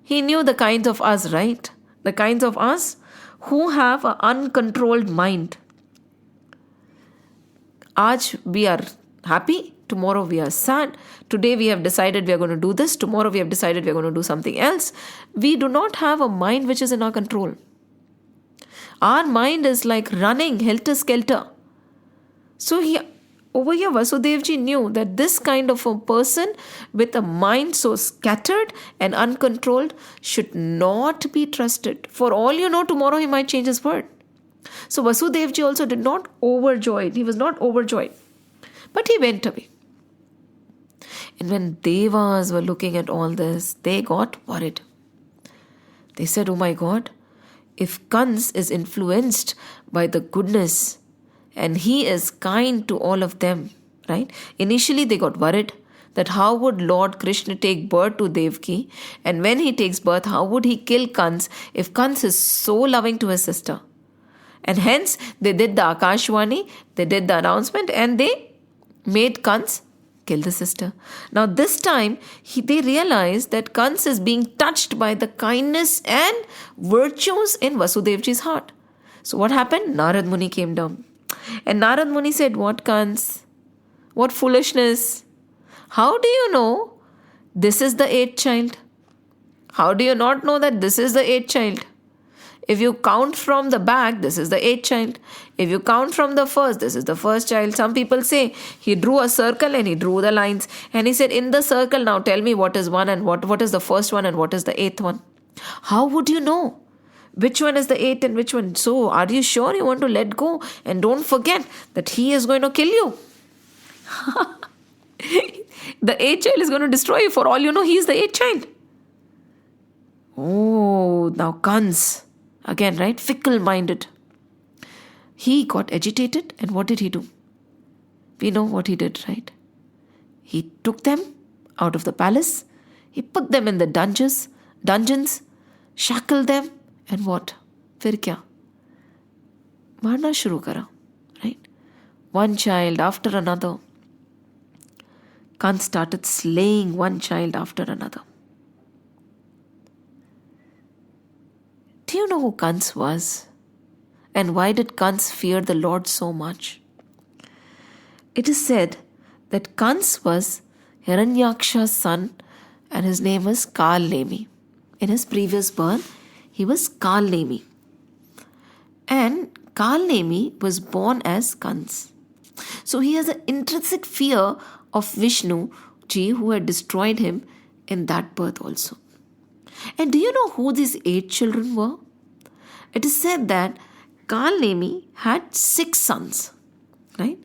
the kinds of us, right? The kinds of us who have an uncontrolled mind. Aaj we are happy, Tomorrow we are sad. Today we have decided we are going to do this. Tomorrow we have decided we are going to do something else. We do not have a mind which is in our control. Our mind is like running helter-skelter. So over here, Vasudevji knew that this kind of a person with a mind so scattered and uncontrolled should not be trusted. For all you know, tomorrow he might change his word. So Vasudevji also did not overjoyed. He was not overjoyed. But he went away. And when Devas were looking at all this, they got worried. They said, oh my God, if Kans is influenced by the goodness and he is kind to all of them, right? Initially they got worried that how would Lord Krishna take birth to Devaki, and when he takes birth, how would he kill Kans if Kans is so loving to his sister? And hence they did the Akashwani, they did the announcement, and they made Kans kill the sister. Now this time they realized that Kans is being touched by the kindness and virtues in Vasudevji's heart. So what happened? Narad Muni came down. And Narad Muni said, what Kans? What foolishness? How do you know this is the eighth child? How do you not know that this is the eighth child? If you count from the back, this is the eighth child. If you count from the first, this is the first child. Some people say he drew a circle and he drew the lines. And he said, in the circle, now tell me what is one and what is the first one and what is the eighth one. How would you know which one is the eighth and which one? So are you sure you want to let go? And don't forget that he is going to kill you. The eighth child is going to destroy you. For all you know, he is the eighth child. Oh, now Kans. Again, right? Fickle-minded. He got agitated, and what did he do? We know what he did, right? He took them out of the palace. He put them in the dungeons, shackled them, and what? Fir kya? Marna shuru kara, right? One child after another. Kans started slaying one child after another. Do you know who Kans was? And why did Kans fear the Lord so much? It is said that Kans was Hiranyaksha's son and his name was Kal Nemi. In his previous birth, he was Kal Nemi. And Kal Nemi was born as Kans. So he has an intrinsic fear of Vishnu ji who had destroyed him in that birth also. And do you know who these 8 children were? It is said that Kal Nemi had 6 sons, right?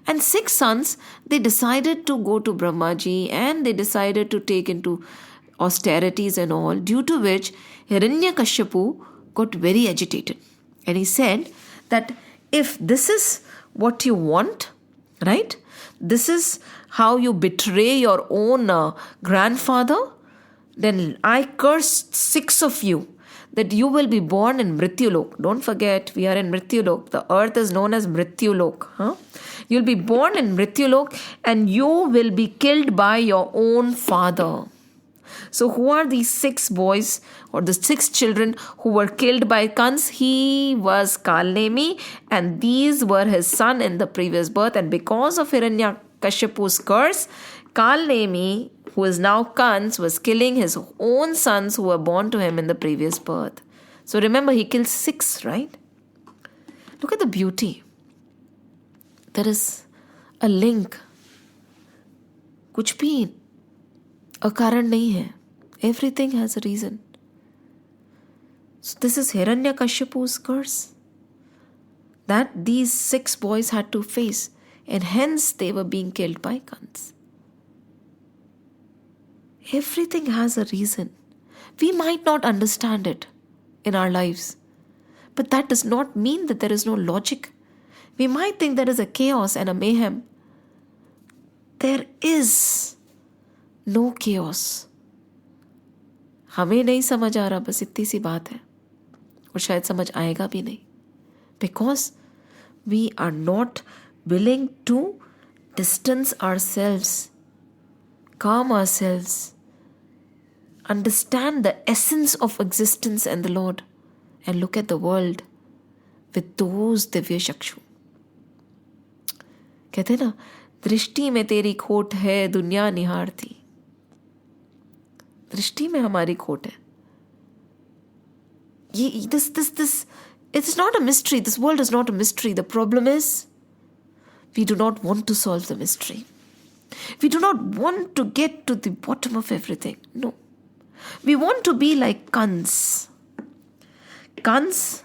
And 6 sons, they decided to go to Brahmaji and they decided to take into austerities and all, due to which Hiranyakashipu got very agitated. And he said that if this is what you want, right? This is how you betray your own grandfather, then I curse 6 of you that you will be born in Mrityulok. Don't forget, we are in Mrityulok. The earth is known as Mrityulok. You'll be born in Mrityulok and you will be killed by your own father. So who are these 6 boys or the 6 children who were killed by Kans? He was Kal Nemi and these were his son in the previous birth. And because of Hiranyakashipu's curse, Kal Nemi, who is now Kans, was killing his own sons who were born to him in the previous birth. So remember, he killed 6, right? Look at the beauty. There is a link. कुछ भी अकारण नहीं है. Everything has a reason. So this is Hiranyakashipu's curse that these 6 boys had to face, and hence they were being killed by Kans. Everything has a reason. We might not understand it in our lives, but that does not mean that there is no logic. We might think there is a chaos and a mayhem. There is no chaos. हमें नहीं समझ आ रहा, बस इतनी सी बात है, और शायद समझ आएगा भी नहीं. Because we are not willing to distance ourselves, calm ourselves, understand the essence of existence and the Lord, and look at the world with those Divya Shakshu. कहते हैं ना, दृष्टि में तेरी खोट है दुनिया निहारती. दृष्टि में हमारी खोट है. This it's not a mystery. This world is not a mystery. The problem is we do not want to solve the mystery. We do not want to get to the bottom of everything. No. We want to be like Kans. Kans,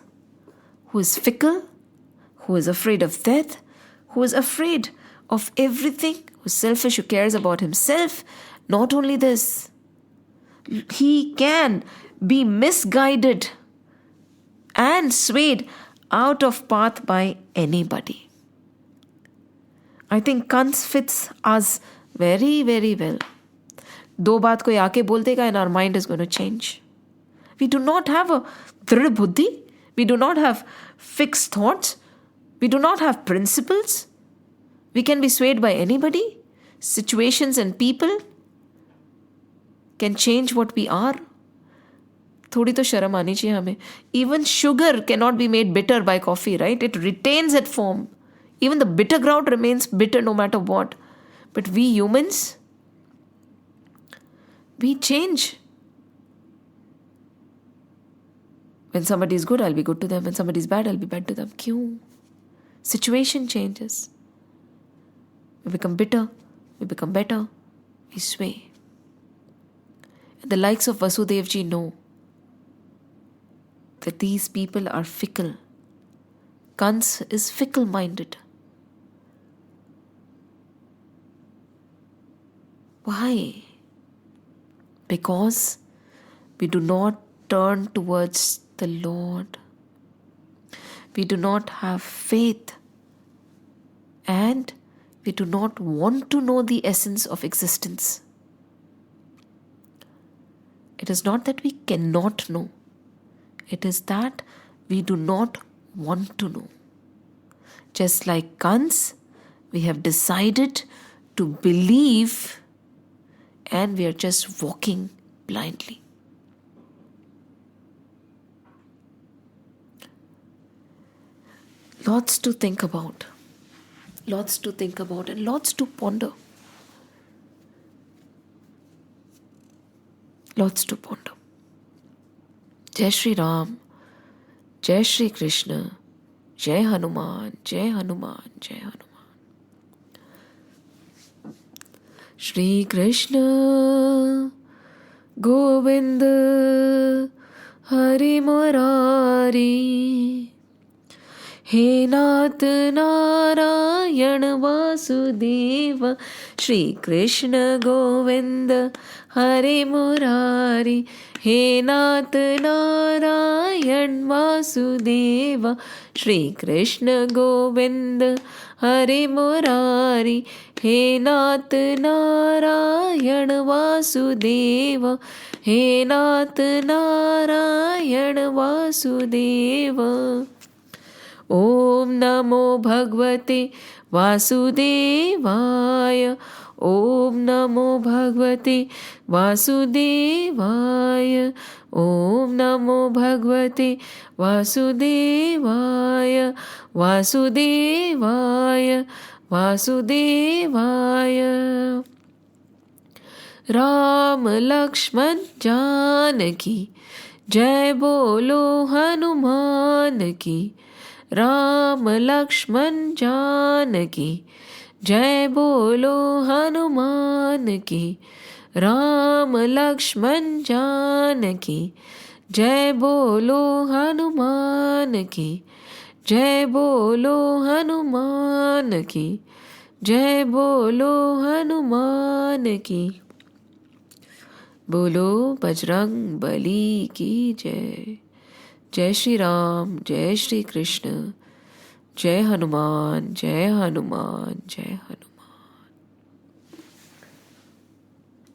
who is fickle, who is afraid of death, who is afraid of everything, who is selfish, who cares about himself. Not only this, he can be misguided and swayed out of path by anybody. I think Kans fits us very, very well. दो बात कोई आके बोल देगा and our mind is going to change. We do not have a drid buddhi. We do not have fixed thoughts. We do not have principles. We can be swayed by anybody. Situations and people can change what we are. थोड़ी तो शर्म आनी चाहिए हमें. Even sugar cannot be made bitter by coffee, right? It retains its form. Even the bitter ground remains bitter no matter what. But we humans, we change. When somebody is good, I'll be good to them. When somebody is bad, I'll be bad to them. क्यों? Situation changes. We become bitter. We become better. We sway. And the likes of Vasudev ji know that these people are fickle. Kans is fickle-minded. Why? Because we do not turn towards the Lord. We do not have faith. And we do not want to know the essence of existence. It is not that we cannot know. It is that we do not want to know. Just like Kans, we have decided to believe and we are just walking blindly. Lots to think about. Lots to think about and lots to ponder. Lots to ponder. Jai Shri Ram, Jai Shri Krishna, Jai Hanuman, Jai Hanuman, Jai Hanuman. Shri Krishna, Govinda, Hari Murari, He Nath Narayan Vasudeva. Shri Krishna, Govinda, Hari Murari, He Nath Narayan Vasudeva. Shri Krishna, Govinda, Hari Murari, He Nath Narayan Vasudeva. He Nath Narayan Vasudeva. Om Namo Bhagwate Vasudevaya. Om Namo Bhagwate Vasudevaya. Om Namo Bhagwate Vasudevaya. Vasudevaya. Vasudevaya. Ram Lakshman Janaki, Jai Bolo Hanuman ki. Ram Lakshman Janaki, Jai Bolo Hanuman ki. Ram Lakshman Janaki, Jai Bolo Hanuman ki. Jai Bolo Hanuman ki. Jai Bolo Hanuman ki. Bolo Bajrang Bali ki Jai. Jai Shri Ram, Jai Shri Krishna, Jai Hanuman, Jai Hanuman, Jai Hanuman.